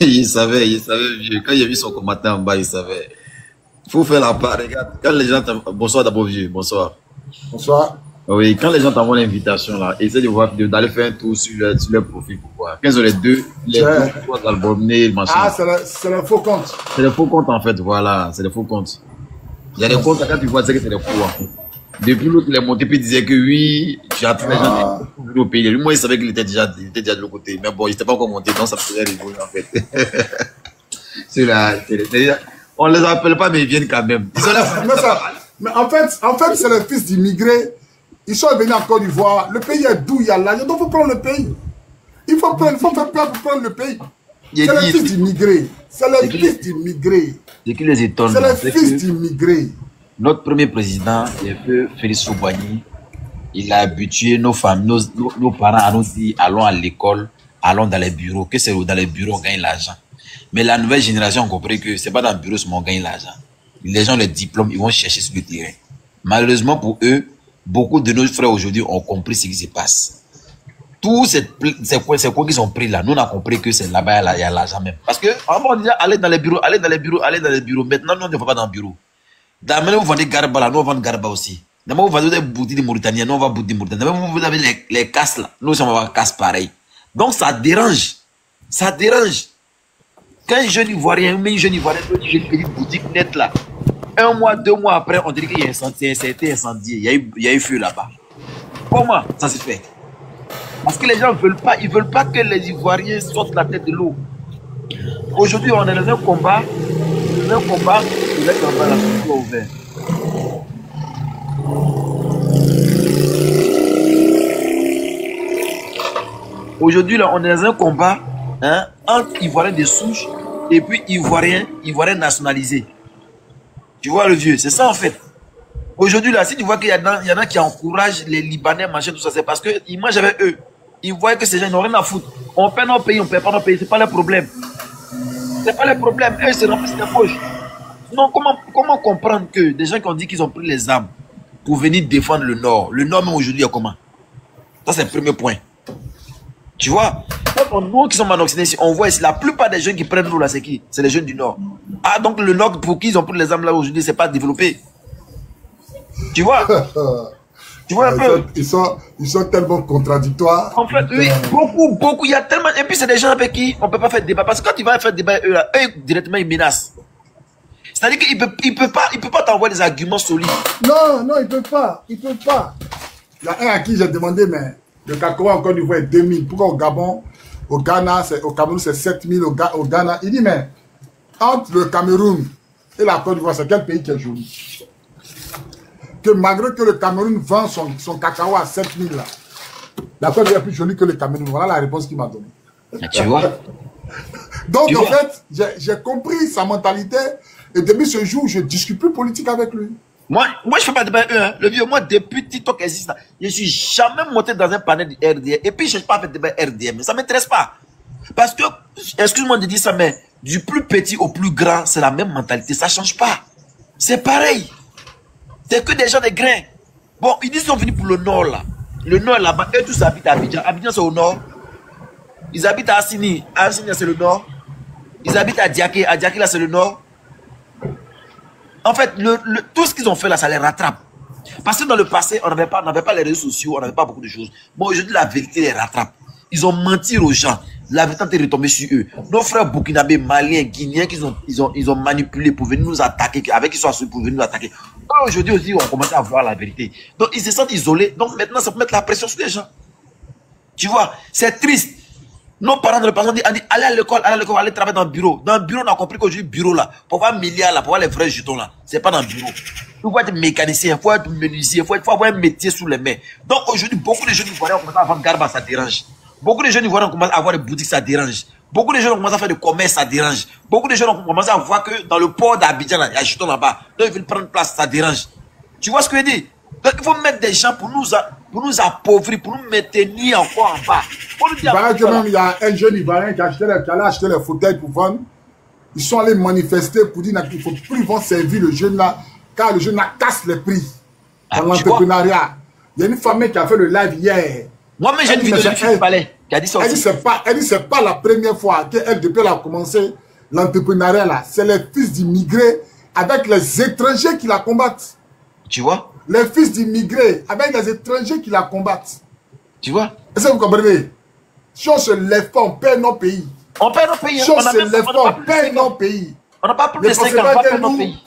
il savait, vieux. Quand il a vu son combattant en bas, il savait. Il faut faire la part. Regarde, quand les gens bonsoir d'abord, vieux. Bonsoir. Bonsoir. Oui, quand les gens t'envoient l'invitation, là, essaie de voir, d'aller faire un tour sur leur profil pour voir. Quels sont les trois albums, le machin. Ah, c'est le faux compte. C'est le faux compte, en fait, voilà. C'est le faux compte. Il y a des comptes, quand tu vois, c'est que c'est des faux, en fait. Depuis l'autre, il est monté, puis il disait que oui, j'ai appris les gens au pays. Lui, moi, il savait qu'il était déjà de l'autre côté. Mais bon, il n'était pas encore monté, donc ça me faisait rigoler, en fait. C'est-à-dire, on les appelle pas, mais ils viennent quand même. Ils sont là, mais en fait, c'est les fils d'immigrés. Ils sont venus en Côte d'Ivoire. Le pays est doux, il y a l'argent. Donc, il faut prendre le pays. Il faut faire peur pour prendre le pays. C'est les fils d'immigrés. C'est les fils d'immigrés. Ce qui les étonne, c'est les fils d'immigrés. Notre premier président, Félix Soubani, il a habitué nos familles, nos parents à nous dire allons à l'école, allons dans les bureaux, que c'est dans les bureaux on gagne l'argent. Mais la nouvelle génération a compris que c'est pas dans le bureau qu'on gagne l'argent. Les gens, les diplômes, ils vont chercher sur le terrain. Malheureusement pour eux, beaucoup de nos frères aujourd'hui ont compris ce qui se passe. Tous ces coins qui sont pris là, nous on a compris que c'est là-bas, il y a l'argent même. Parce que avant on disait allez dans les bureaux, allez dans les bureaux, allez dans les bureaux. Maintenant, nous on ne va pas dans le bureau. D'abord, vous vendez Garba là, nous on vend Garba aussi. D'abord, vous vendez des boutiques de Mauritanie, nous on va boutiques de Mauritanie. D'abord, vous avez les casses là, nous on va avoir casses pareil. Donc ça dérange. Ça dérange. Quand un jeune Ivoirien, mais un jeune Ivoirien, j'ai une petite boutique nette là. Un mois, 2 mois après, on dirait qu'il y a incendié, ça a été incendié. Il y a eu feu là-bas. Comment ça se fait? Parce que les gens ils veulent pas que les Ivoiriens sortent la tête de l'eau. Aujourd'hui, on est dans un combat. Un combat, il est dans la structure ouverte. Aujourd'hui, là, on est dans un combat entre Ivoiriens de souche et puis Ivoiriens nationalisés. Tu vois le vieux, c'est ça en fait. Aujourd'hui, là, si tu vois qu'il y en a qui encouragent les Libanais, machin, tout ça, c'est parce qu'ils mangent avec eux. Ils voient que ces gens n'ont rien à foutre. On perd nos pays, on perd pas nos pays, c'est pas le problème. C'est pas le problème, eux, c'est remplissent les poches. Non, comment comprendre que des gens qui ont dit qu'ils ont pris les armes pour venir défendre le Nord même aujourd'hui est comment? Ça, c'est le premier point. Tu vois, nous qui sommes en Occident ici, on voit ici, la plupart des jeunes qui prennent l'eau là, c'est qui? C'est les jeunes du Nord. Ah, donc le Nord, pour qui ils ont pris les armes là aujourd'hui, c'est pas développé. Tu vois? Tu vois un peu? Ils sont tellement contradictoires. En fait, oui, beaucoup, il y a tellement... Et puis c'est des gens avec qui on peut pas faire débat. Parce que quand tu vas faire débat, eux là, eux directement ils menacent. C'est-à-dire qu'il peut pas t'envoyer des arguments solides. Non, il peut pas. Il y a un à qui j'ai demandé, mais le cacao en Côte d'Ivoire est 2000. Pourquoi au Gabon, au Cameroun c'est 7000 au Ghana? Il dit, mais entre le Cameroun et la Côte d'Ivoire, c'est quel pays qui est joli? Que malgré que le Cameroun vend son cacao à 7000 là, la Côte d'Ivoire est plus jolie que le Cameroun. Voilà la réponse qu'il m'a donnée. Tu vois? Donc en fait, j'ai compris sa mentalité et depuis ce jour, je ne discute plus politique avec lui. Moi je fais pas de débat avec eux. Hein. Le vieux, moi, depuis TikTok existe, je suis jamais monté dans un panel du RDM. Et puis, je ne cherche pas à faire débat RDM. Ça ne m'intéresse pas. Parce que, excuse-moi de dire ça, mais du plus petit au plus grand, c'est la même mentalité. Ça ne change pas. C'est pareil. C'est que des gens de grains. Bon, ils disent qu'ils sont venus pour le Nord, là. Le Nord, là-bas, eux tous habitent à Abidjan. Abidjan, c'est au Nord. Ils habitent à Assini. Assini, c'est le Nord. Ils habitent à Diaké. À Diaké, là, c'est le Nord. En fait, tout ce qu'ils ont fait là, ça les rattrape. Parce que dans le passé, on n'avait pas les réseaux sociaux, on n'avait pas beaucoup de choses. Bon, aujourd'hui, la vérité les rattrape. Ils ont menti aux gens. La vérité est retombée sur eux. Nos frères burkinabés, maliens, guinéens, ils ont manipulé pour venir nous attaquer, avec qui sont assurés pour venir nous attaquer. Aujourd'hui aussi, on commence à voir la vérité. Donc, ils se sentent isolés. Donc, maintenant, ça peut mettre la pression sur les gens. Tu vois, c'est triste. Nos parents dans le passé ont dit allez à l'école, allez travailler dans le bureau. Dans le bureau, on a compris qu'aujourd'hui, bureau là, pour voir milliards là, pour voir les vrais jetons là, c'est pas dans le bureau. Il faut être mécanicien, il faut être menuisier, il faut avoir un métier sous les mains. Donc aujourd'hui, beaucoup de jeunes Ivoiriens ont commencé à vendre Garba, ça dérange. Beaucoup de jeunes Ivoiriens ont commencé à avoir des boutiques, ça dérange. Beaucoup de jeunes ont commencé à faire du commerce, ça dérange. Beaucoup de jeunes ont commencé à voir que dans le port d'Abidjan, il y a un jeton là-bas. Donc ils veulent prendre place, ça dérange. Tu vois ce que je dis? Donc il faut mettre des gens pour nous appauvrir, pour nous maintenir encore en bas. Il paraît que même il y a un jeune Ivoirien qui allait acheter les fauteuils pour vendre. Ils sont allés manifester pour dire qu'il ne faut plus vont servir le jeune là, car le jeune là casse les prix dans l'entrepreneuriat. Il y a une femme qui a fait le live hier. Moi-même, j'ai une vidéo du palais. qui a dit ça Elle aussi. dit, c'est pas la première fois qu'elle, depuis qu'elle a commencé l'entrepreneuriat là, c'est les fils d'immigrés avec les étrangers qui la combattent. Tu vois? Les fils d'immigrés avec les étrangers qui la combattent. Tu vois? Est-ce que vous comprenez? Si on se lève pas, on perd nos pays. On perd nos pays. Si on se lève pas, on perd nos pays. On n'a pas plus de 5 ans, on va perdre nos pays.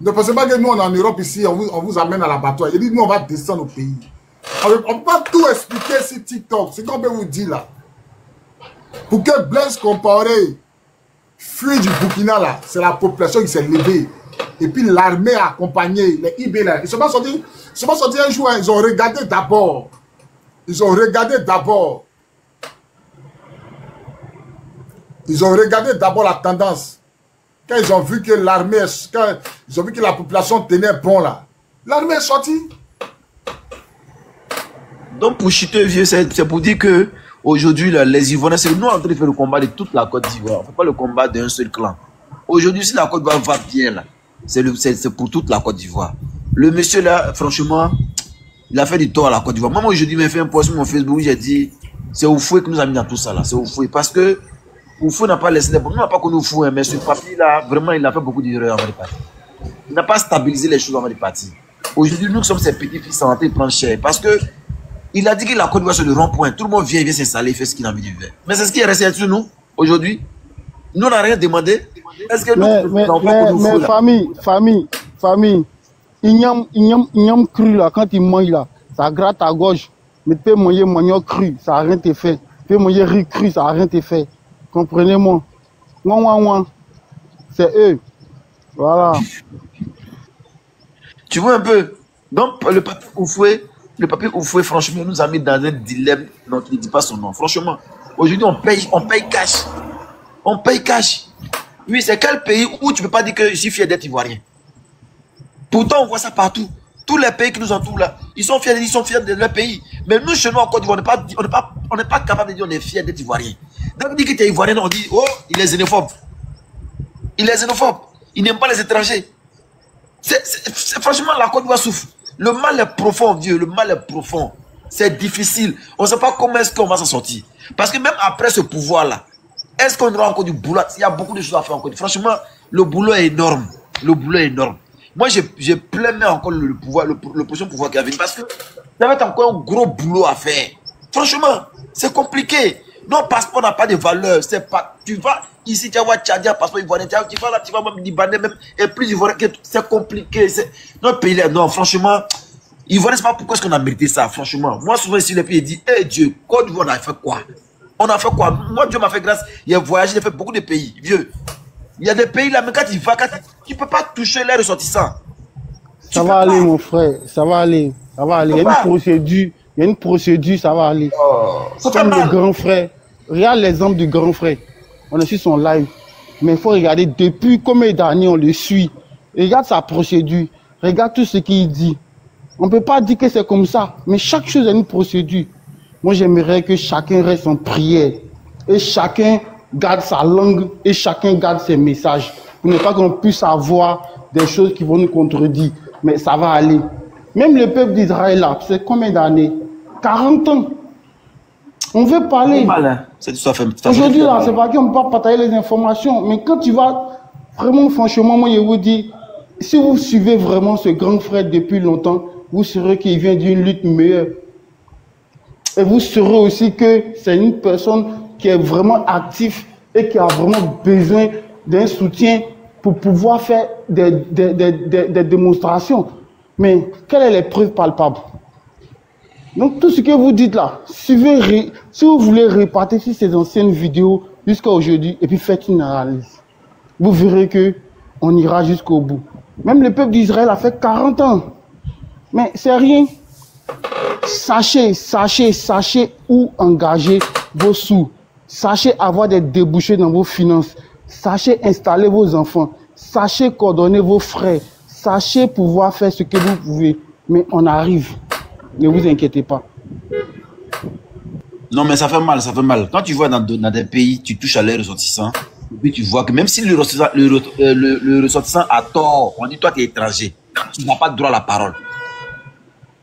Ne pensez pas que nous, on est en Europe ici, on vous amène à l'abattoir. Il dit, nous, on va descendre au pays. On ne peut pas tout expliquer sur TikTok. C'est qu'on peut vous dire là. Pour que Blaise Compaoré fuit du Burkina là, c'est la population qui s'est levée. Et puis l'armée a accompagné les IB là. Ils ne sont pas sortis un jour, hein. Ils ont regardé d'abord. Ils ont regardé d'abord. Ils ont regardé d'abord la tendance. Quand ils ont vu que l'armée, quand ils ont vu que la population tenait bon là, l'armée est sortie. Donc pour chuter vieux, c'est pour dire que aujourd'hui les Ivoiriens, c'est nous en train de faire le combat de toute la Côte d'Ivoire. On ne fait pas le combat d'un seul clan. Aujourd'hui, si la Côte d'Ivoire va bien là, c'est pour toute la Côte d'Ivoire. Le monsieur là, franchement, il a fait du tort à la Côte d'Ivoire. Moi aujourd'hui, il m'a fait un post sur mon Facebook où j'ai dit, c'est Oufoué qui nous a mis dans tout ça là. C'est Oufoué parce que Oufoué n'a pas laissé les... Nous n'a pas connu Oufoué, mais ce papier là, vraiment, il a fait beaucoup d'erreurs avant de partir. Il n'a pas stabilisé les choses avant de partir. Aujourd'hui, nous sommes ses petits-fils en train de prendre cher. Parce que il a dit que la Côte d'Ivoire c'est le rond-point. Tout le monde vient s'installer, fait ce qu'il a envie de faire. Mais c'est ce qui est resté sur nous, aujourd'hui. Nous, on n'a rien demandé. Est-ce que mais famille, il cru là, quand il mange là, ça gratte à gauche. Mais tu peux manger manioc cru, ça n'a rien été fait. Tu peux manger riz cru, ça n'a rien été fait. Comprenez-moi. C'est eux. Voilà. Tu vois un peu. Donc, le papier Oufoué, franchement, nous a mis dans un dilemme. Donc, il ne dit pas son nom. Franchement, aujourd'hui, on paye cash. On paye cash. Oui, c'est quel pays où tu ne peux pas dire que je suis fier d'être ivoirien? Pourtant, on voit ça partout. Tous les pays qui nous entourent là, ils sont fiers de leur pays. Mais nous, chez nous, en Côte d'Ivoire, on n'est pas capable de dire qu'on est fier d'être ivoirien. Donc, on dit que tu es ivoirien, on dit, oh, il est xénophobe. Il est xénophobe. Il n'aime pas les étrangers. Franchement, la Côte d'Ivoire souffre. Le mal est profond, vieux. Le mal est profond. C'est difficile. On ne sait pas comment est-ce qu'on va s'en sortir. Parce que même après ce pouvoir-là, est-ce qu'on aura encore du boulot? Il y a beaucoup de choses à faire encore. Franchement, le boulot est énorme. Le boulot est énorme. Moi, j'ai plein encore le pouvoir, le prochain pouvoir qui va venir. Parce que ça va être encore un gros boulot à faire. Franchement, c'est compliqué. Nos passeports n'ont pas de valeur. C'est pas. Tu vas ici, tu vas voir Tchadien, passeport ivoirien. Tu vas là, tu vas même Libanais, même. Et plus ivoirien. C'est compliqué. Notre pays là, non, franchement. Ivoirien, c'est pas pourquoi est-ce qu'on a mérité ça, franchement. Moi, souvent, ici, les pays disent, hé Dieu, Côte d'Ivoire, on a fait quoi? On a fait quoi? Moi, Dieu m'a fait grâce. Il a voyagé, il a fait beaucoup de pays, vieux. Il y a des pays là, mais quand il va, tu ne peux pas toucher les ressortissants. Ça va aller, mon frère. Ça va aller. Ça va aller. Il y a une procédure. Il y a une procédure, ça va aller. Ça comme le grand frère. Regarde l'exemple du grand frère. On est sur son live. Mais il faut regarder depuis combien d'années on le suit. Regarde sa procédure. Regarde tout ce qu'il dit. On ne peut pas dire que c'est comme ça. Mais chaque chose a une procédure. Moi, j'aimerais que chacun reste en prière. Et chacun garde sa langue. Et chacun garde ses messages. Pour ne pas qu'on puisse avoir des choses qui vont nous contredire. Mais ça va aller. Même le peuple d'Israël, là, c'est combien d'années? 40 ans. On veut parler. Aujourd'hui, là, c'est pas qu'on ne peut pas partager les informations. Mais quand tu vas, vraiment, franchement, moi, je vous dis, si vous suivez vraiment ce grand frère depuis longtemps, vous saurez qu'il vient d'une lutte meilleure. Et vous saurez aussi que c'est une personne qui est vraiment active et qui a vraiment besoin d'un soutien pour pouvoir faire des démonstrations. Mais quelles sont les preuves palpables? Donc tout ce que vous dites là, suivez, si vous voulez repartir sur ces anciennes vidéos jusqu'à aujourd'hui et puis faites une analyse, vous verrez que on ira jusqu'au bout. Même le peuple d'Israël a fait 40 ans. Mais c'est rien. Sachez où engager vos sous. Sachez avoir des débouchés dans vos finances. Sachez installer vos enfants. Sachez coordonner vos frais. Sachez pouvoir faire ce que vous pouvez. Mais on arrive. Ne vous inquiétez pas. Non, mais ça fait mal, ça fait mal. Quand tu vois dans des pays, tu touches à les ressortissants, et puis tu vois que même si le ressortissant a tort, on dit toi tu es étranger, tu n'as pas droit à la parole.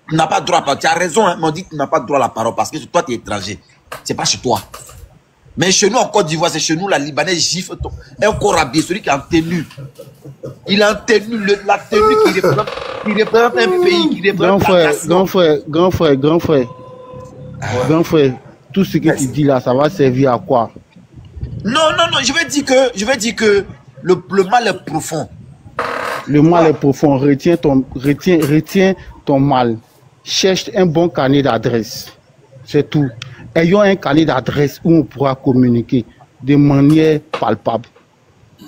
Tu n'as pas droit à la parole. Tu as raison, hein, mais on dit que tu n'as pas droit à la parole parce que toi tu es étranger. C'est pas chez toi. Mais chez nous en Côte d'Ivoire, c'est chez nous, la Libanais gifle un corps habillé, celui qui est en tenue. Il a en tenue, la tenue qui représente un pays, qui représente la nation. Grand frère, tout ce que tu dis là, ça va servir à quoi? Non, je veux dire que le mal est profond. Le mal est profond, retiens ton mal. Cherche un bon carnet d'adresse. C'est tout. Ayons un carnet d'adresse où on pourra communiquer de manière palpable.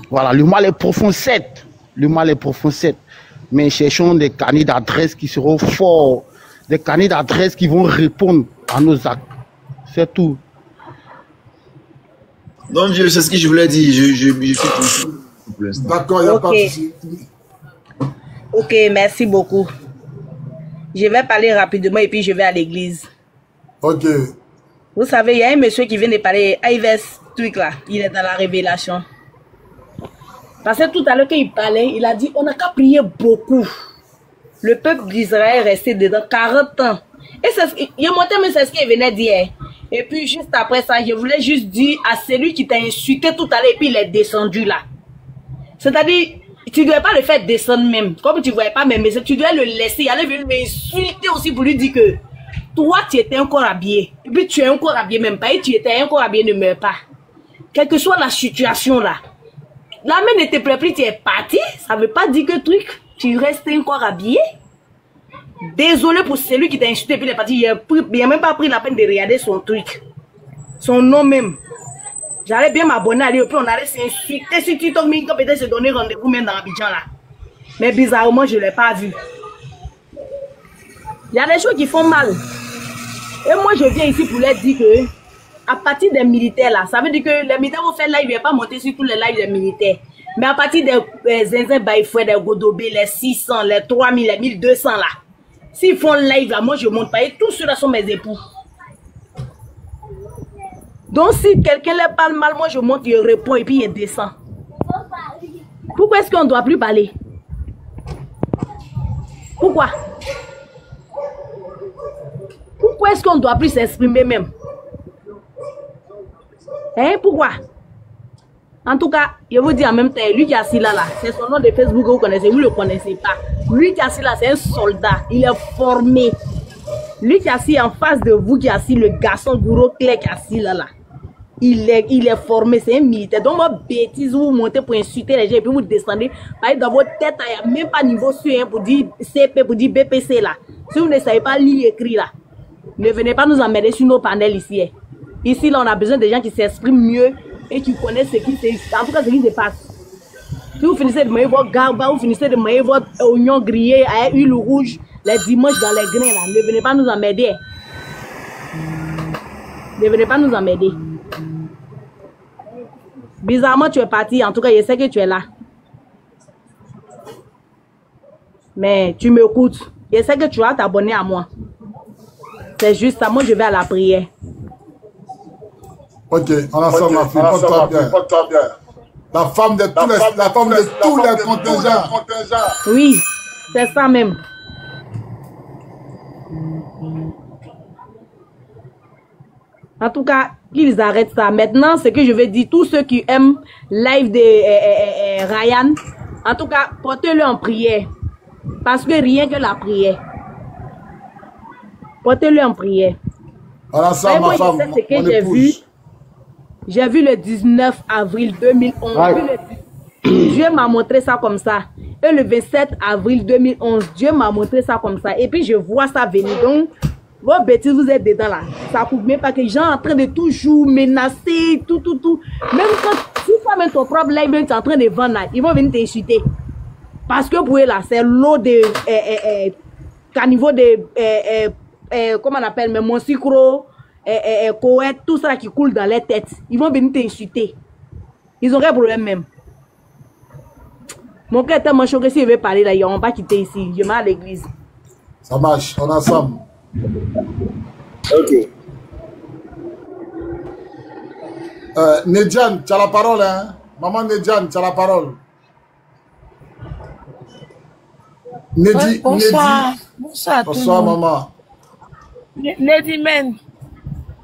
Voilà, le mal est profond, certes. Le mal est profond, certes. Mais cherchons des carnets d'adresse qui seront forts. Des carnets d'adresse qui vont répondre à nos actes. C'est tout. Donc, c'est ce que je voulais dire. Je suis tout. D'accord, il n'y a pas de souci. Ok, merci beaucoup. Je vais parler rapidement et puis je vais à l'église. Ok. Vous savez, il y a un monsieur qui vient de parler, Ives truc là, il est dans la révélation. Parce que tout à l'heure quand il parlait, il a dit, on n'a qu'à prier beaucoup. Le peuple d'Israël est resté dedans 40 ans. Et il monté, mais c'est ce qu'il venait dire. Et puis juste après ça, je voulais juste dire à celui qui t'a insulté tout à l'heure et puis il est descendu là. C'est-à-dire, tu ne dois pas le faire descendre même. Comme tu ne voyais pas mes messages, tu dois le laisser. Il allait venir m'insulter aussi pour lui dire que toi, tu étais encore habillé. Et puis tu es encore habillé même pas. Et tu étais encore habillé, ne meurs pas. Quelle que soit la situation là. La main n'était pas prise, tu es parti. Ça ne veut pas dire que truc, tu restes encore habillé. Désolé pour celui qui t'a insulté et puis il est parti. Il n'a même pas pris la peine de regarder son truc. Son nom même. J'allais bien m'abonner à lui, et puis on allait s'insulter sur TikTok, mais peut-être se donner rendez-vous même dans Abidjan là. Mais bizarrement, je ne l'ai pas vu. Il y a des choses qui font mal. Et moi, je viens ici pour leur dire que, à partir des militaires là, ça veut dire que les militaires vont faire live, ils ne vont pas monter sur tous les lives des militaires. Mais à partir des Zinzin Baïfoué, des Godobé, les 600, les 3000, les 1200 là, s'ils font live là, moi je ne monte pas. Et tous ceux-là sont mes époux. Donc si quelqu'un leur parle mal, moi je monte, il répond et puis il descend. Pourquoi est-ce qu'on ne doit plus parler? Pourquoi? Pourquoi est-ce qu'on ne doit plus s'exprimer même? Hein? Pourquoi? En tout cas, je vous dis en même temps, lui qui est assis là, c'est son nom de Facebook que vous connaissez, vous ne le connaissez pas. Lui qui est assis là, c'est un soldat, il est formé. Lui qui est assis en face de vous, qui est assis, le garçon gros clair qui est assis là. Il est formé, c'est un militaire. Donc, moi, bêtise, vous montez pour insulter les gens et puis vous descendez. Par exemple, dans votre tête, il n'y a même pas niveau sur pour dire CP, pour dire BPC là. Si vous ne savez pas lire et écrire là, ne venez pas nous emmerder sur nos panels ici. Ici, là, on a besoin de gens qui s'expriment mieux et qui connaissent ce qui se passe. Si vous finissez de manger votre garba, vous finissez de manger votre oignon grillé à huile rouge les dimanches dans les grains là, ne venez pas nous emmerder. Ne venez pas nous emmerder. Bizarrement, tu es parti. En tout cas, je sais que tu es là. Mais tu m'écoutes. Je sais que tu vas t'abonner à moi. C'est juste ça. Moi, je vais à la prière. Ok, on a ça, ma fille. Porte-toi bien. La femme de tous les contingents. Oui, c'est ça même. En tout cas, qu'ils arrêtent ça. Maintenant, ce que je veux dire, tous ceux qui aiment live de Ryan, en tout cas, portez-le en prière. Parce que rien que la prière. Portez-le en prière. Voilà ça, ma femme, ce que j'ai vu le 19 avril 2011. Ouais. Dieu m'a montré ça comme ça. Et le 27 avril 2011, Dieu m'a montré ça comme ça. Et puis, je vois ça venir. Donc, vos bêtises, vous êtes dedans là. Ça ne prouve même pas que les gens sont en train de toujours menacer, tout. Même quand tu fais même ton propre live, tu es en train de vendre là, ils vont venir t'insulter. Parce que pour eux là, c'est l'eau de caniveau de comment on appelle, mais mon sucre, coët, tout ça qui coule dans les têtes. Ils vont venir t'insulter. Ils ont un problème même. Mon cœur est tellement choqué s'il veut parler là, ils n'ont pas quitté ici. Je vais à l'église. Ça marche, on est ensemble. Ok. Nedjan, tu as la parole, hein? Maman Nedjan, tu as la parole. Bonsoir. Bonsoir, bonsoir maman. Nedimen.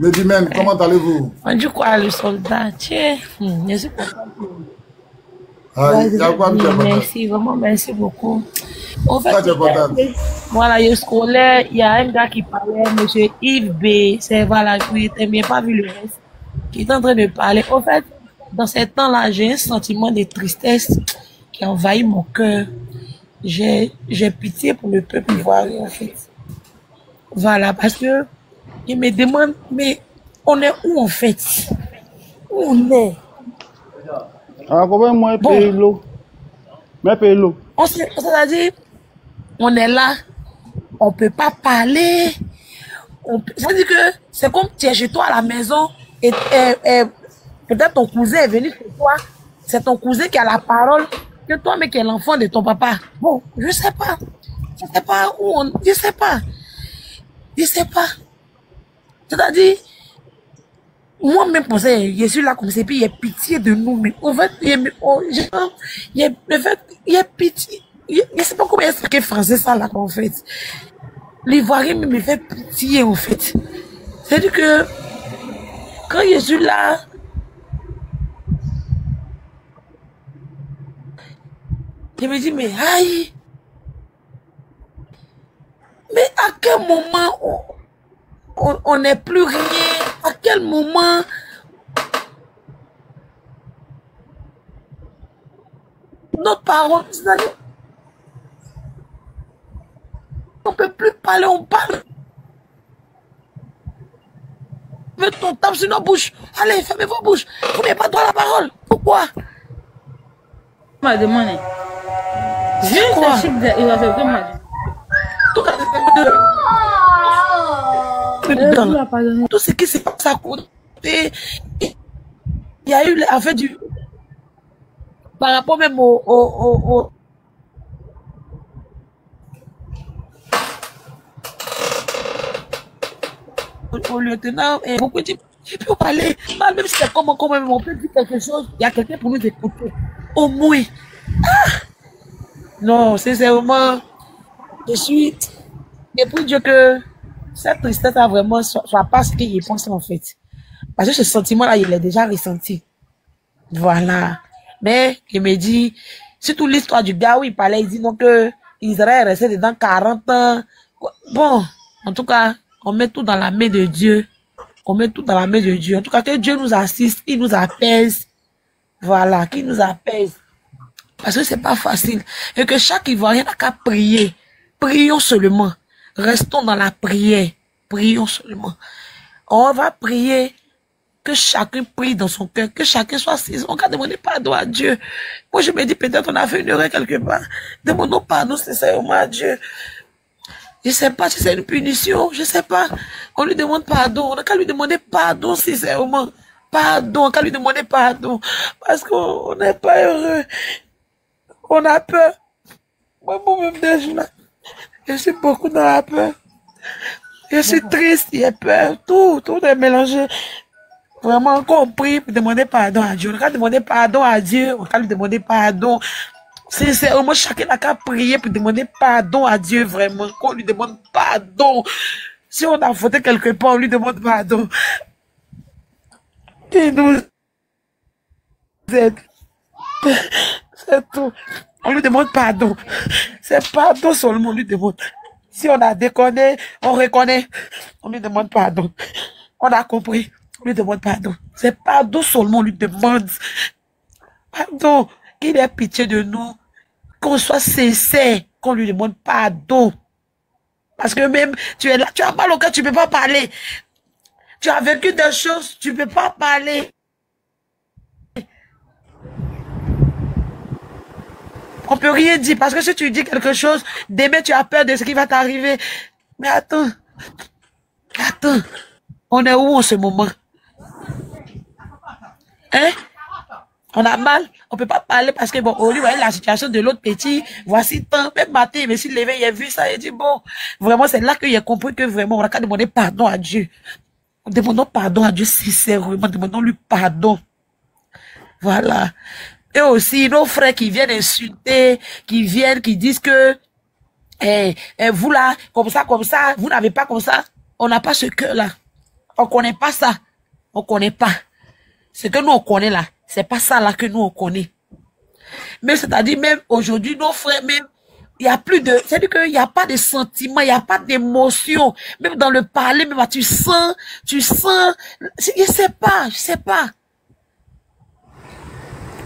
Medimène, comment allez-vous? On dit quoi, le soldat? Tiens, je suis content. Merci, vraiment, merci beaucoup. En fait, voilà, le scolaire, il y a un gars qui parlait, monsieur Yves B. C'est voilà, je n'ai bien pas vu le reste, qui est en train de parler. En fait, dans ces temps-là, j'ai un sentiment de tristesse qui envahit mon cœur. J'ai pitié pour le peuple ivoirien, en fait. Voilà, parce que il me demande, mais on est où en fait? Où on est? Alors, comment moi, paye l'eau? Mais paye l'eau. On c'est-à-dire, on est là, on peut pas parler. C'est-à-dire que c'est comme tu es chez toi à la maison et peut-être ton cousin est venu chez toi, c'est ton cousin qui a la parole, que toi, mais qui est l'enfant de ton papa. Bon, je sais pas. Je sais pas où on... Je sais pas. Je sais pas. C'est-à-dire, moi-même, je suis là comme ça, puis il y a pitié de nous, mais en fait, il y a pitié. Je sais pas comment expliquer français ça, là, en fait. L'Ivoirien me fait pitié, en fait. C'est-à-dire que, quand je suis là, je me dis, mais aïe, mais à quel moment on n'est plus rien? À quel moment notre parole, on ne peut plus parler, on parle. Mets ton tape sur nos bouches. Allez, fermez vos bouches. Vous n'avez pas droit à la parole. Pourquoi? On m'a demandé. Juste le chiffre de tout ce qui s'est passé à côté, il y a eu en fait du par rapport même au lieutenant et beaucoup dit je peux parler mal même si c'est comme même on peut dire quelque chose, il y a quelqu'un pour nous écouter au moins. Non, sincèrement, je suis et pour Dieu que cette tristesse a vraiment soit pas ce qu'il pense en fait. Parce que ce sentiment-là, il est déjà ressenti. Voilà. Mais il me dit, surtout l'histoire du gars où il parlait, il dit donc que Israël est resté dedans 40 ans. Bon, en tout cas, on met tout dans la main de Dieu. On met tout dans la main de Dieu. En tout cas, que Dieu nous assiste, qu'il nous apaise. Voilà, qu'il nous apaise. Parce que c'est pas facile. Et que chaque Ivoirien n'a qu'à prier. Prions seulement. Restons dans la prière. Prions seulement. On va prier que chacun prie dans son cœur, que chacun soit saisi. On va demander pardon à Dieu. Moi, je me dis peut-être on a fait une erreur quelque part. Demandons pardon sincèrement à Dieu. Je sais pas si c'est une punition, je sais pas. On lui demande pardon. On n'a qu'à lui demander pardon sincèrement. Pardon, on n'a qu'à lui demander pardon. Parce qu'on n'est pas heureux. On a peur. Moi-même déjà, je suis beaucoup dans la peur. Je suis triste, il y a peur, tout est mélangé. Vraiment, quand on prie pour demander pardon à Dieu, on va demander pardon à Dieu, on va lui demander pardon. Sincèrement, chacun a qu'à prier pour demander pardon à Dieu, vraiment. Qu'on lui demande pardon. Si on a fauté quelque part, on lui demande pardon. Il nous aide. C'est tout. On lui demande pardon. C'est pardon seulement, on lui demande. Si on a déconné, on reconnaît. On lui demande pardon. On a compris. On lui demande pardon. C'est pardon seulement, on lui demande. Pardon. Qu'il ait pitié de nous. Qu'on soit sincère. Qu'on lui demande pardon. Parce que même, tu es là, tu as mal au cœur, tu ne peux pas parler. Tu as vécu des choses, tu ne peux pas parler. On peut rien dire parce que si tu dis quelque chose, demain tu as peur de ce qui va t'arriver. Mais attends, on est où en ce moment? Hein? On a mal, on peut pas parler parce que bon, au lieu de la situation de l'autre petit, voici tant, même matin, il me suis levé, il a vu ça, il dit bon, vraiment c'est là qu'il a compris que vraiment on a qu'à demander pardon à Dieu. Demandons pardon à Dieu sincèrement, demandons-lui pardon. Voilà. Et aussi, nos frères qui viennent insulter, qui disent que, vous là, comme ça, vous n'avez pas comme ça. On n'a pas ce cœur-là. On connaît pas ça. On connaît pas. Ce que nous on connaît là, c'est pas ça là que nous on connaît. Mais c'est-à-dire même aujourd'hui, nos frères, même, il y a plus de, c'est-à-dire qu'il n'y a pas de sentiments, il n'y a pas d'émotion. Même dans le parler, même tu sens, je sais pas.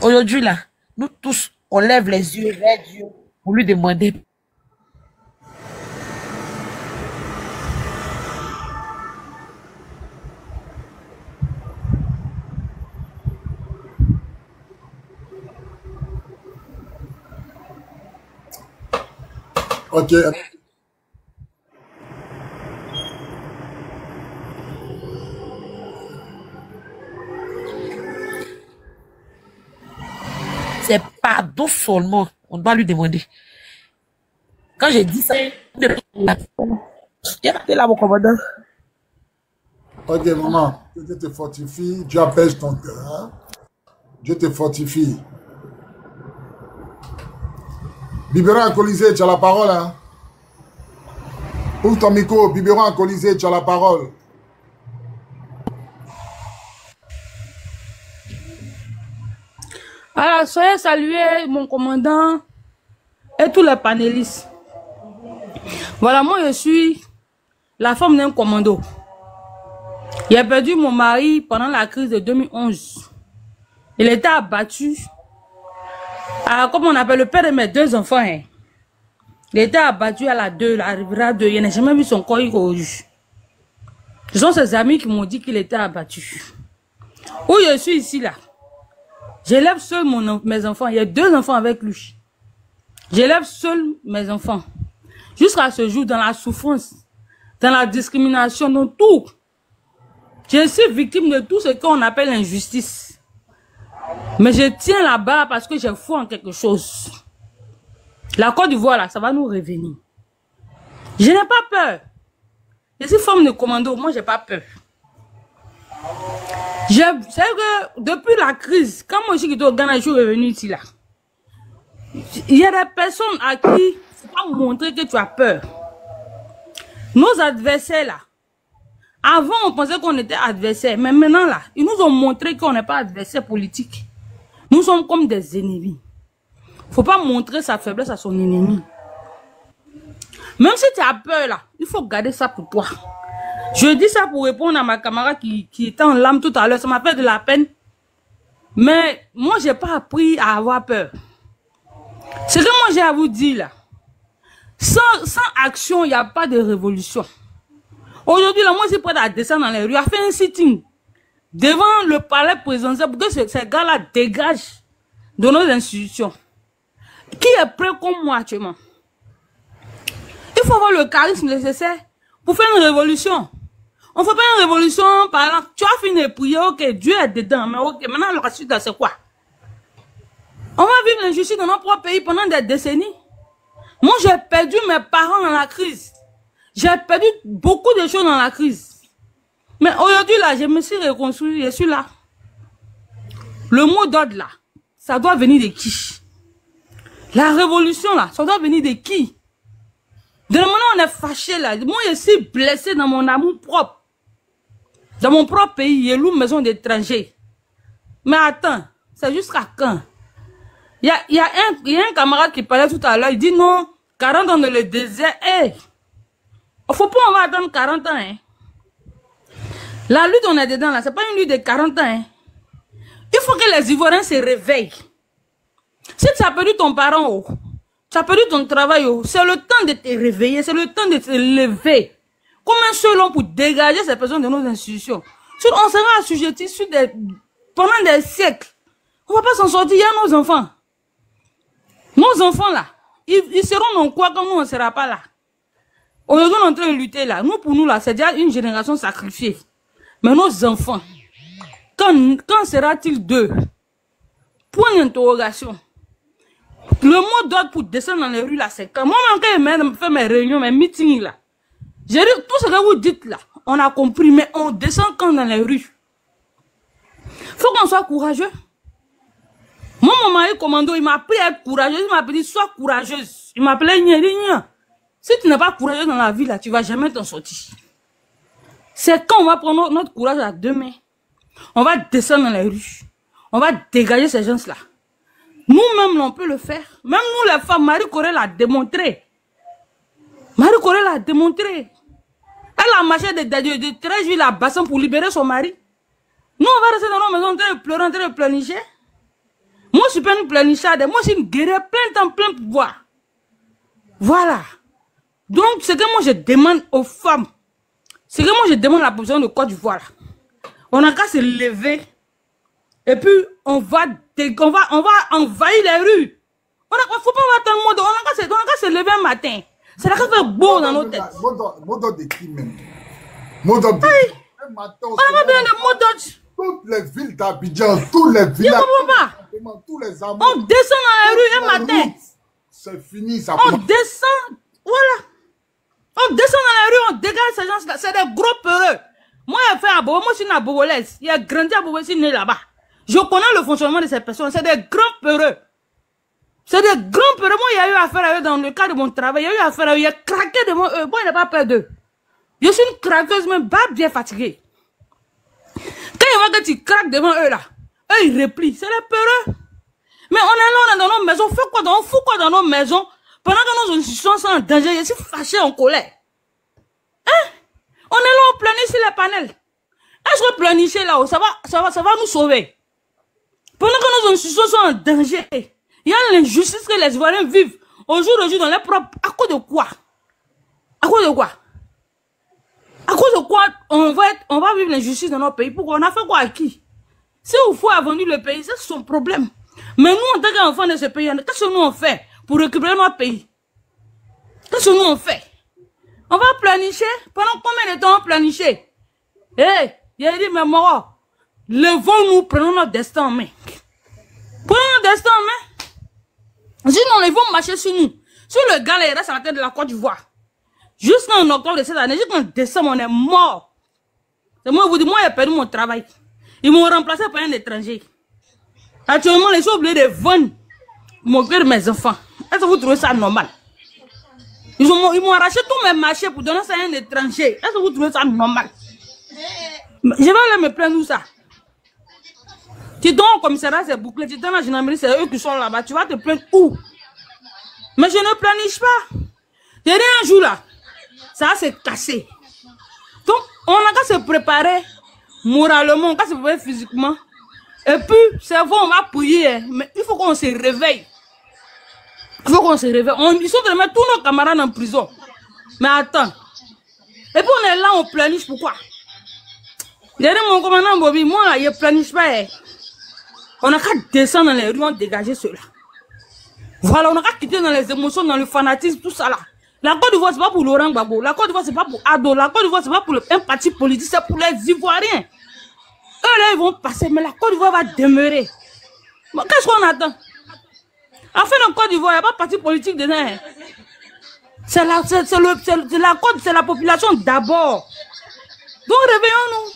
Aujourd'hui là, nous tous, on lève les yeux vers Dieu pour lui demander. Ok. C'est pardon seulement. On doit lui demander. Quand j'ai dit ça, j'ai là mon commandant. Ok, maman. Que Dieu te fortifie. Dieu apaise ton cœur. Dieu te fortifie. Biberon alcoolisé, tu as la parole, hein? Ouvre ton micro, biberon alcoolisé, tu as la parole. Alors, soyez salués, mon commandant et tous les panélistes. Voilà, moi, je suis la femme d'un commando. J'ai perdu mon mari pendant la crise de 2011. Il était abattu. Comme on appelle le père de mes 2 enfants. Hein. Il était abattu à la 2, la Riviera 2. Il n'a jamais vu son corps aujourd'hui. Ce sont ses amis qui m'ont dit qu'il était abattu. Où je suis ici, là. J'élève seul mes enfants. Il y a 2 enfants avec lui. J'élève seul mes enfants. Jusqu'à ce jour, dans la souffrance, dans la discrimination, dans tout. Je suis victime de tout ce qu'on appelle l'injustice. Mais je tiens là-bas parce que j'ai foi en quelque chose. La Côte d'Ivoire, là, ça va nous revenir. Je n'ai pas peur. Je suis femme de commando, moi, j'ai pas peur. C'est que depuis la crise, quand moi je suis au Ghana, je suis revenu ici là. Il y a des personnes à qui il ne faut pas montrer que tu as peur. Nos adversaires là, avant on pensait qu'on était adversaires, mais maintenant là, ils nous ont montré qu'on n'est pas adversaires politiques. Nous sommes comme des ennemis. Il ne faut pas montrer sa faiblesse à son ennemi. Même si tu as peur là, il faut garder ça pour toi. Je dis ça pour répondre à ma camarade qui était en larmes tout à l'heure. Ça m'a fait de la peine. Mais moi, je n'ai pas appris à avoir peur. Ce que moi, j'ai à vous dire là, sans action, il n'y a pas de révolution. Aujourd'hui, là, moi, je suis prête à descendre dans les rues, à faire un sitting devant le palais présidentiel pour que ces gars-là dégagent de nos institutions. Qui est prêt comme moi actuellement? Il faut avoir le charisme nécessaire pour faire une révolution. On ne fait pas une révolution par exemple, tu as fini de prier, ok, Dieu est dedans, mais ok, maintenant la suite c'est quoi? On va vivre l'injustice dans notre propre pays pendant des décennies. Moi j'ai perdu mes parents dans la crise. J'ai perdu beaucoup de choses dans la crise. Mais aujourd'hui là, je me suis reconstruit, je suis là. Le mot d'ordre là, ça doit venir de qui? La révolution là, ça doit venir de qui? De moment où on est fâché là, moi je suis blessé dans mon amour propre. Dans mon propre pays, je loue une maison d'étrangers. Mais attends, c'est jusqu'à quand? Il y a un camarade qui parlait tout à l'heure, il dit non, 40 ans dans le désert, il faut pas on va attendre 40 ans. Hein. La lutte on est dedans là, c'est pas une lutte de 40 ans. Hein. Il faut que les Ivoiriens se réveillent. Si tu as perdu ton parent, tu as perdu ton travail, c'est le temps de te réveiller, c'est le temps de te lever. Comme un seul homme pour dégager ces personnes de nos institutions. On sera assujettis pendant des siècles. On ne va pas s'en sortir, il y a nos enfants. Nos enfants là, ils seront dans quoi quand nous on ne sera pas là. Aujourd'hui on est en train de lutter là. Nous pour nous là, c'est déjà une génération sacrifiée. Mais nos enfants, quand sera-t-il d'eux? Point d'interrogation. Le mot d'ordre pour descendre dans les rues là, c'est quand moi-même quand je fais mes réunions, mes meetings là. J'ai dit, tout ce que vous dites là, on a compris, mais on descend quand dans les rues. Faut qu'on soit courageux. Moi, mon mari commando, il m'a appris à être courageuse, il m'a dit, sois courageuse. Il m'appelait Nya. Si tu n'es pas courageuse dans la vie là, tu vas jamais t'en sortir. C'est quand on va prendre notre courage à deux mains. On va descendre dans les rues. On va dégager ces gens-là. Nous-mêmes, on peut le faire. Même nous, les femmes, Marie-Corée l'a démontré. Marie-Corée l'a démontré. Elle a marché de 13 villes à Bassan pour libérer son mari. Nous, on va rester dans nos maisons en train de pleurer, en train de pleurnicher. Moi, je suis pas une pleurnichade. Moi, je suis une guerrière plein temps, plein pouvoir. Voilà. Donc, c'est que moi, je demande aux femmes. C'est que moi, je demande à la population de Côte d'Ivoire. On n'a qu'à se lever. Et puis, on va envahir les rues. Il ne faut pas attendre le monde. On n'a qu'à se lever un matin. C'est là qu'on fait beau dans nos têtes. Mot d'ordre de qui même? Mot d'ordre de qui? Un matin, on a besoin de mot d'ordre. Toutes les villes d'Abidjan, tous les villages, tous les amours. On descend dans la rue un matin. C'est fini, ça. On descend, voilà. On descend dans la rue, on dégage ces gens-là. C'est des gros peureux. Moi, j'ai fait à Bobo, moi, je suis à Bobolaise. Il a grandi à Bobo, je suis né là-bas. Je connais le fonctionnement de ces personnes. C'est des grands peureux. C'est des grands peureux. Moi, il y a eu affaire à eux dans le cadre de mon travail. Il y a eu affaire à eux. Il a craqué devant eux. Moi, il n'a pas peur d'eux. Je suis une craqueuse, mais pas bien fatiguée. Quand ils voient que tu craques devant eux là, eux ils replient. C'est les peureux. Mais on est là, on est dans nos maisons. On fout quoi dans nos maisons pendant que nos institutions sont en danger. Je suis fâché, en colère. Hein? On est là, on planifie sur les panels. Est-ce que planifier là-haut, ça va nous sauver? Pendant que nos institutions sont en danger, il y a l'injustice que les Ivoiriens vivent au jour le jour dans les propres. À cause de quoi? À cause de quoi? À cause de quoi on va vivre l'injustice dans notre pays? Pourquoi? On a fait quoi à qui? Si Oufou a vendu le pays, c'est son problème. Mais nous, en tant qu'enfants de ce pays, qu'est-ce que nous on fait pour récupérer notre pays? Qu'est-ce que nous on fait? On va planifier. Pendant combien de temps on planifie? Eh, il a dit, mais moi, levons-nous, prenons notre destin en main. Prenons notre destin en main. Sinon, ils vont marcher sur nous. Sur le gars, il reste à la tête de la Côte d'Ivoire. Jusqu'en octobre de cette année, jusqu'en décembre, on est mort. C'est moi, je vous dis, moi, j'ai perdu mon travail. Ils m'ont remplacé par un étranger. Actuellement, ils sont obligés de vendre m'occuper de mes enfants. Est-ce que vous trouvez ça normal? Ils m'ont arraché tous mes marchés pour donner ça à un étranger. Est-ce que vous trouvez ça normal? Je vais aller me plaindre où ça? Tu donnes au commissariat, c'est bouclé. Tu donnes à la gendarmerie, c'est eux qui sont là-bas. Tu vas te plaindre où? Mais je ne planifie pas. Dernier un jour là, ça va se casser. Donc, on a qu'à se préparer moralement, on a qu'à se préparer physiquement. Et puis, cerveau, on va prier. Mais il faut qu'on se réveille. Il faut qu'on se réveille. Ils sont de mettre tous nos camarades en prison. Mais attends. Et puis, on est là, on planifie. Pourquoi? Derrière mon commandant Bobby, moi, là, je ne planifie pas. On a qu'à descendre dans les rues, on dégager cela. Voilà, on a qu'à quitter dans les émotions, dans le fanatisme, tout ça là. La Côte d'Ivoire, ce n'est pas pour Laurent Gbagbo. La Côte d'Ivoire, ce n'est pas pour Ado. La Côte d'Ivoire, ce n'est pas pour un parti politique, c'est pour les Ivoiriens. Eux là, ils vont passer, mais la Côte d'Ivoire va demeurer. Qu'est-ce qu'on attend? En fait, la Côte d'Ivoire, il n'y a pas de parti politique dedans. C'est la population d'abord. Donc, réveillons-nous.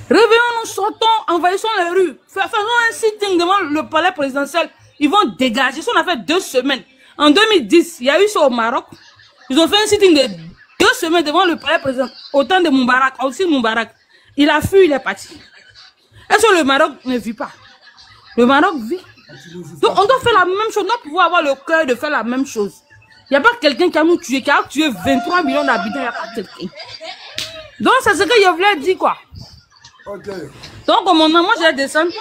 Réveillons-nous, sortons, envahissons les rues. Faisons un sitting devant le palais présidentiel. Ils vont dégager. Ça, on a fait 2 semaines. En 2010, il y a eu ça au Maroc. Ils ont fait un sitting de 2 semaines devant le palais présidentiel. Au temps de Moubarak, aussi Moubarak. Il a fui, il est parti. Est-ce que le Maroc ne vit pas? Le Maroc vit. Donc, on doit faire la même chose. On doit pouvoir avoir le cœur de faire la même chose. Il n'y a pas quelqu'un qui a nous tué, qui a tué 23 millions d'habitants. Il n'y a pas quelqu'un. Donc, c'est ce que je voulais dire, quoi. Okay. Donc, au moment, moi, je vais descendre.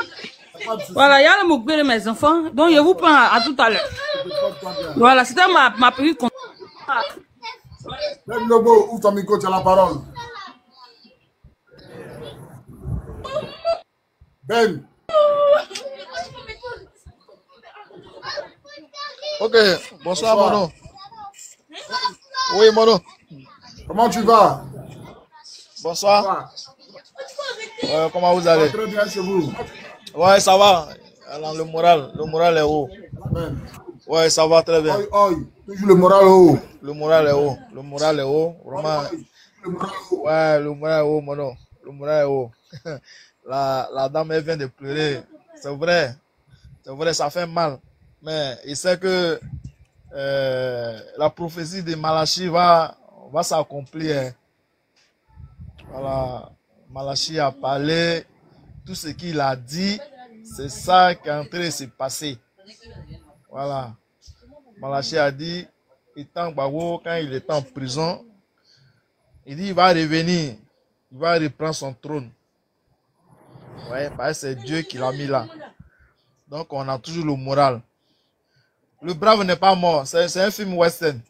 Voilà, il y a le m'occuper de mes enfants. Donc, je vous prends à tout à l'heure. Voilà, c'était ma petite. Ben Lobo, ouvre ton micro, tu as la parole. Ben. Ok, bonsoir, Mono. Oui, Mono. Comment tu vas? Bonsoir. Comment vous allez? Très bien chez vous. Ouais, ça va. Alors, le moral est haut. Amen. Ouais, ça va très bien. Oi, toujours le moral haut. Le moral est haut. Le moral est haut. Vraiment. Le moral haut. Ouais, le moral est haut, Mono. Le moral est haut. La dame, elle vient de pleurer. C'est vrai. C'est vrai, ça fait mal. Mais il sait que la prophétie de Malachi va s'accomplir. Voilà, Malachi a parlé, tout ce qu'il a dit, c'est ça qui est en train de se passer. Voilà. Malachi a dit, étant Gbagbo, quand il était en prison, il dit il va revenir, il va reprendre son trône. Ouais, parce que c'est Dieu qui l'a mis là. Donc on a toujours le moral. Le brave n'est pas mort, c'est un film western.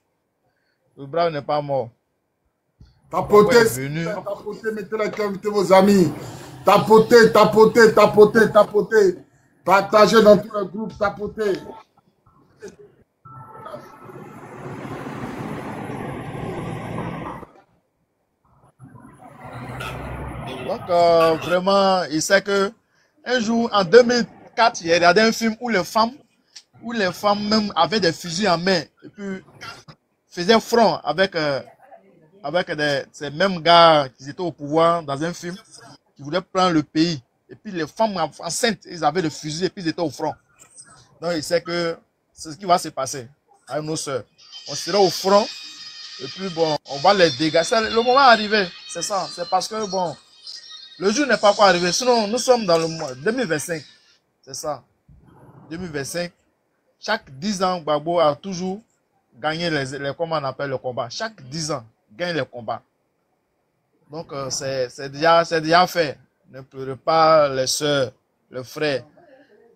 Le brave n'est pas mort. Tapotez, mettez la cœur, invitez vos amis. Tapotez, tapotez, tapotez, tapotez. Partagez dans tous les groupes, tapotez. Donc, vraiment, il sait que un jour, en 2004, il y a regardé un film où les femmes même avaient des fusils en main et puis faisaient front avec ces mêmes gars qui étaient au pouvoir dans un film qui voulaient prendre le pays. Et puis les femmes enceintes, ils avaient des fusils et puis ils étaient au front. Donc, il sait que c'est ce qui va se passer avec nos soeurs. On sera au front et puis bon, on va les dégager. Le moment est arrivé, c'est ça. C'est parce que bon, le jour n'est pas encore arrivé. Sinon, nous sommes dans le mois 2025. C'est ça. 2025. Chaque 10 ans, Gbagbo a toujours gagné comment on appelle le combat. Chaque 10 ans, gagne les combats. Donc, c'est déjà fait. Ne pleurez pas les soeurs, les frères.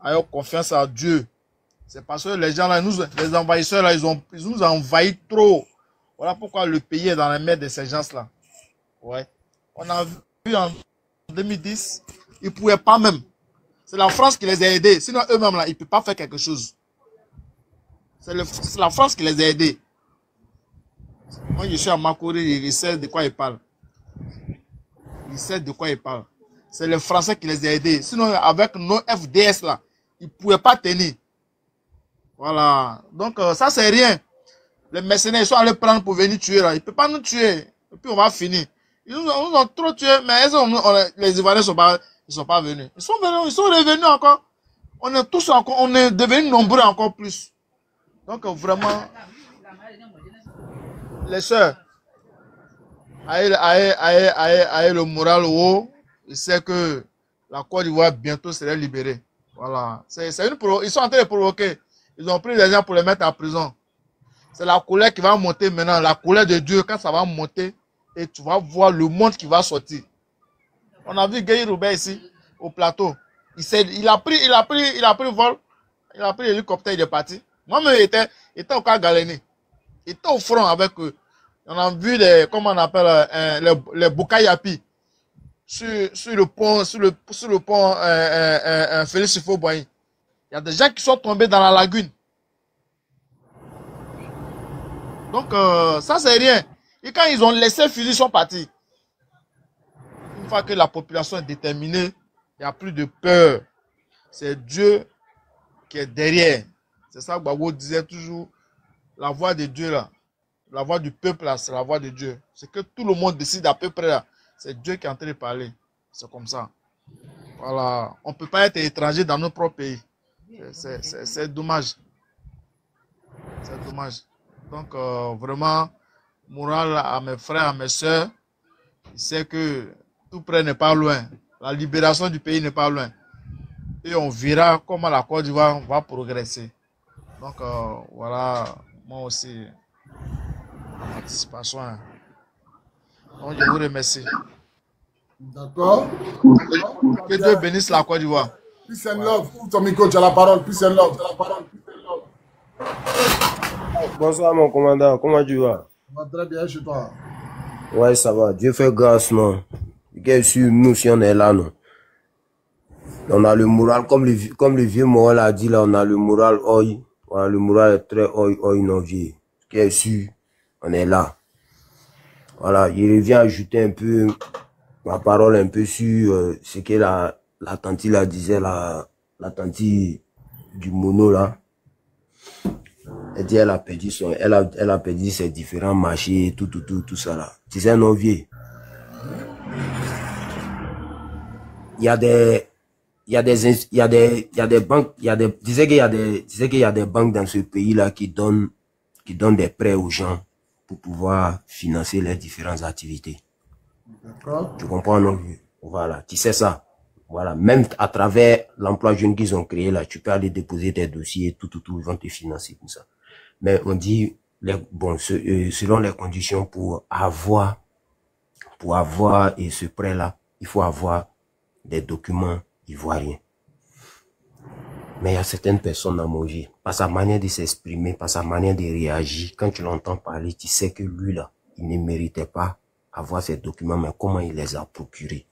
Ayez confiance en Dieu. C'est parce que les gens là, les envahisseurs là, ils nous ont envahi trop. Voilà pourquoi le pays est dans les mains de ces gens-là. Ouais. On a vu en 2010, ils ne pouvaient pas même. C'est la France qui les a aidés. Sinon, eux-mêmes, là, ils ne peuvent pas faire quelque chose. C'est la France qui les a aidés. Moi, je suis à Makori, il sait de quoi il parle. Il sait de quoi il parle. C'est les Français qui les a aidés. Sinon, avec nos FDS, là, ils ne pouvaient pas tenir. Voilà. Donc, ça, c'est rien. Les mercenaires, ils sont allés prendre pour venir tuer, là. Ils ne peuvent pas nous tuer. Et puis, on va finir. Ils nous ont trop tués, mais les Ivoiriens ne sont pas venus. Ils sont venus, ils sont revenus encore. On est tous encore, on est devenus nombreux encore plus. Donc vraiment, les sœurs, ayez le moral haut. Il sait que la Côte d'Ivoire bientôt sera libérée. Voilà. Ils sont en train de provoquer. Ils ont pris des gens pour les mettre en prison. C'est la colère qui va monter maintenant. La colère de Dieu, quand ça va monter, et tu vas voir le monde qui va sortir. On a vu Guy Robert ici, au plateau. Il a pris vol. Il a pris l'hélicoptère, il est parti. Moi-même, il était au cas Galénie. Il était au front avec eux. On a vu comment on appelle, les Bukayapi. Sur le pont, Félix Houphouët-Boigny. Il y a des gens qui sont tombés dans la lagune. Donc, ça, c'est rien. Et quand ils ont laissé le fusil, ils sont partis. Une fois que la population est déterminée, il n'y a plus de peur. C'est Dieu qui est derrière. C'est ça que Gbagbo disait toujours. La voix de Dieu, là, la voix du peuple, là, c'est la voix de Dieu. C'est que tout le monde décide à peu près, là. C'est Dieu qui est en train de parler. C'est comme ça. Voilà. On ne peut pas être étranger dans notre propre pays. C'est dommage. C'est dommage. Donc, vraiment, moral à mes frères, à mes soeurs, c'est que tout près n'est pas loin. La libération du pays n'est pas loin. Et on verra comment la Côte d'Ivoire va progresser. Donc, voilà, moi aussi, ma participation. Donc, je vous remercie. D'accord. Que Dieu bénisse la Côte d'Ivoire. Peace and love. Ton micro, tu as la parole. Peace and love. Tu as la parole. Bonsoir mon commandant, comment tu vas? Ça va très bien chez toi. Ouais, ça va. Dieu fait grâce, non? Sur nous, si on est là, non? On a le moral, comme le vieux Moral a dit là, on a le moral oi. Voilà, le moral est très oi, non vieux. Bien sûr, on est là. Voilà, il revient ajouter un peu ma parole un peu sur ce que la tante là disait, la tante du mono là. Elle dit, elle a perdu ses différents marchés, tout ça là. Tu sais, non vieux. Il y a des banques, tu sais qu'il y a des banques dans ce pays là qui donnent des prêts aux gens pour pouvoir financer leurs différentes activités. D'accord. Tu comprends, non? Voilà, tu sais ça. Voilà, même à travers l'emploi jeune qu'ils ont créé là, tu peux aller déposer tes dossiers, tout, ils vont te financer, tout ça. Mais on dit, selon les conditions pour avoir et ce prêt-là, il faut avoir des documents ivoiriens. Mais il y a certaines personnes à manger, par sa manière de s'exprimer, par sa manière de réagir, quand tu l'entends parler, tu sais que lui là, il ne méritait pas avoir ces documents, mais comment il les a procurés.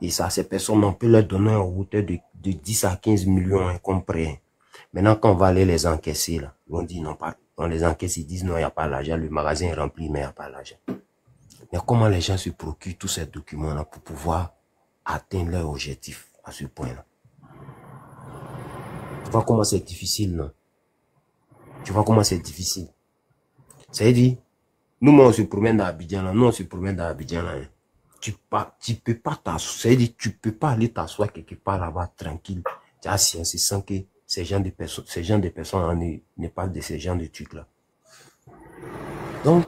Et ça, ces personnes, on peut leur donner un hauteur de 10 à 15 millions hein, comme prêt. Maintenant, quand on va aller les encaisser, là, on dit non, pas, on les encaisse, ils disent non, il n'y a pas l'argent, le magasin est rempli, mais il n'y a pas l'argent. Mais comment les gens se procurent tous ces documents-là pour pouvoir atteindre leur objectif à ce point-là? Tu vois comment c'est difficile, non? Tu vois comment c'est difficile? Ça veut dire, nous, on se promène dans Abidjan, là, nous, on se promène dans Abidjan, là, hein. Tu peux pas t'asseoir, ça veut dire, tu peux pas aller t'asseoir quelque part là-bas, tranquille, tu as science, sans que ces gens de personnes ne parlent de ces gens de trucs-là. Donc,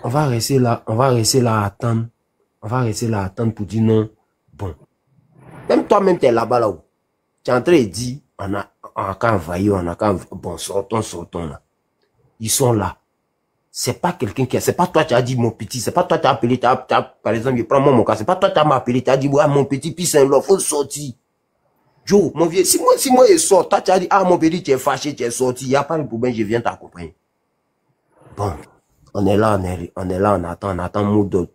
on va rester là à attendre. On va rester là à attendre pour dire non. Bon. Même toi-même, tu es là-bas, là où. Tu es en train de dire, on a qu'à envahir, on a qu'à, bon, sortons, là. Ils sont là. C'est pas quelqu'un c'est pas toi qui as dit mon petit, c'est pas toi qui as appelé, par exemple, je prends moi mon cas, c'est pas toi qui as appelé, tu as dit, ouais, mon petit, puis c'est un lot, faut sortir. Joe, mon vieux, si moi je sors, toi tu as dit, ah, mon petit, tu es fâché, tu es sorti, il n'y a pas de problème, je viens t'accompagner. Bon. On est là, on attend mot d'ordre.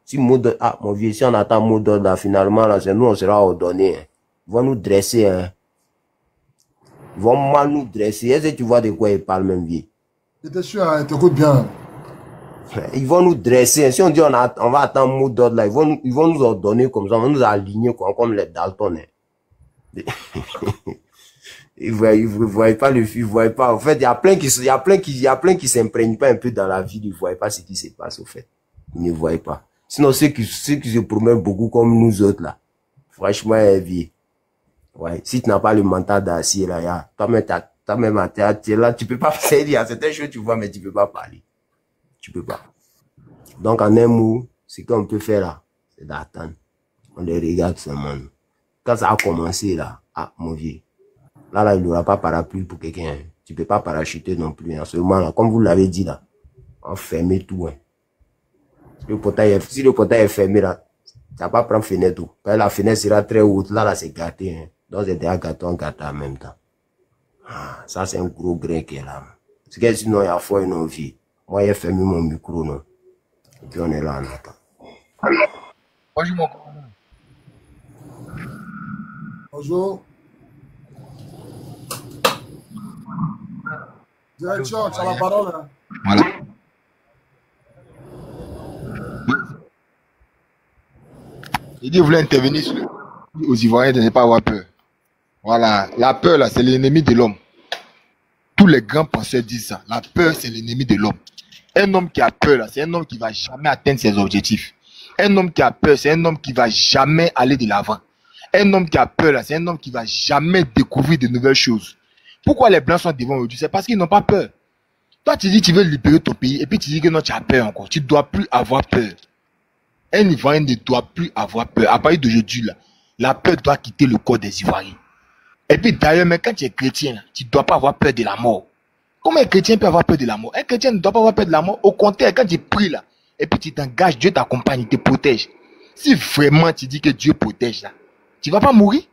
Si mot d'ordre, ah, mon vieux, si on attend mot d'ordre, là, finalement, là, c'est nous, on sera ordonné, hein. Ils vont nous dresser, hein. Ils vont mal nous dresser. Est-ce que tu vois de quoi ils parlent, même vieux? J'étais sûr, hein, t'écoutes bien. Ils vont nous dresser. Si on dit on va attendre mot d'ordre là, ils vont nous ordonner comme ça, on va nous aligner comme les Dalton. Hein. Ils voient pas le film, ils voient pas. En fait, il y a plein qui s'imprègnent pas un peu dans la vie, ils voient pas ce qui se passe au fait. Ils ne voient pas. Sinon, ceux qui se promènent beaucoup comme nous autres là, franchement, vie. Ouais, si tu n'as pas le mental d'acier là, toi-même, tu es là, tu peux pas faire, il y a certaines choses tu vois, mais tu peux pas parler. Tu peux pas. Donc, en un mot, ce qu'on peut faire là, c'est d'attendre. On les regarde seulement. Quand ça a commencé là, ah, mon vieux, là, il n'y aura pas parapluie pour quelqu'un. Hein. Tu peux pas parachuter non plus. En ce moment là, comme vous l'avez dit là, on ferme tout. Hein. Si le portail est fermé là, ça va pas prendre fenêtre tout. Quand la fenêtre sera très haute, là, c'est gâté. Hein. Donc, c'est déjà gâté en même temps. Ah, ça, c'est un gros grain qui est là. Parce que sinon, il y a foi et non vie. Moi, j'ai fermé mon micro, non. Et puis, on est là, on attend. Bonjour, mon commandant. Bonjour. Direction, tu as la parole. Hein. Voilà. Il dit, vous voulez intervenir aux Ivoiriens de ne pas avoir peur. Voilà. La peur, là, c'est l'ennemi de l'homme. Tous les grands penseurs disent ça. La peur, c'est l'ennemi de l'homme. Un homme qui a peur, là, c'est un homme qui va jamais atteindre ses objectifs. Un homme qui a peur, c'est un homme qui va jamais aller de l'avant. Un homme qui a peur, là, c'est un homme qui va jamais découvrir de nouvelles choses. Pourquoi les Blancs sont devant aujourd'hui? C'est parce qu'ils n'ont pas peur. Toi, tu dis que tu veux libérer ton pays, et puis tu dis que non, tu as peur encore. Tu ne dois plus avoir peur. Un Ivoirien ne doit plus avoir peur. À partir d'aujourd'hui, là, la peur doit quitter le corps des Ivoiriens. Et puis d'ailleurs, mais quand tu es chrétien, là, tu ne dois pas avoir peur de la mort. Comment un chrétien peut avoir peur de la mort? Un chrétien ne doit pas avoir peur de la mort. Au contraire, quand tu pries là, et puis tu t'engages, Dieu t'accompagne, il te protège. Si vraiment tu dis que Dieu protège là, tu ne vas pas mourir.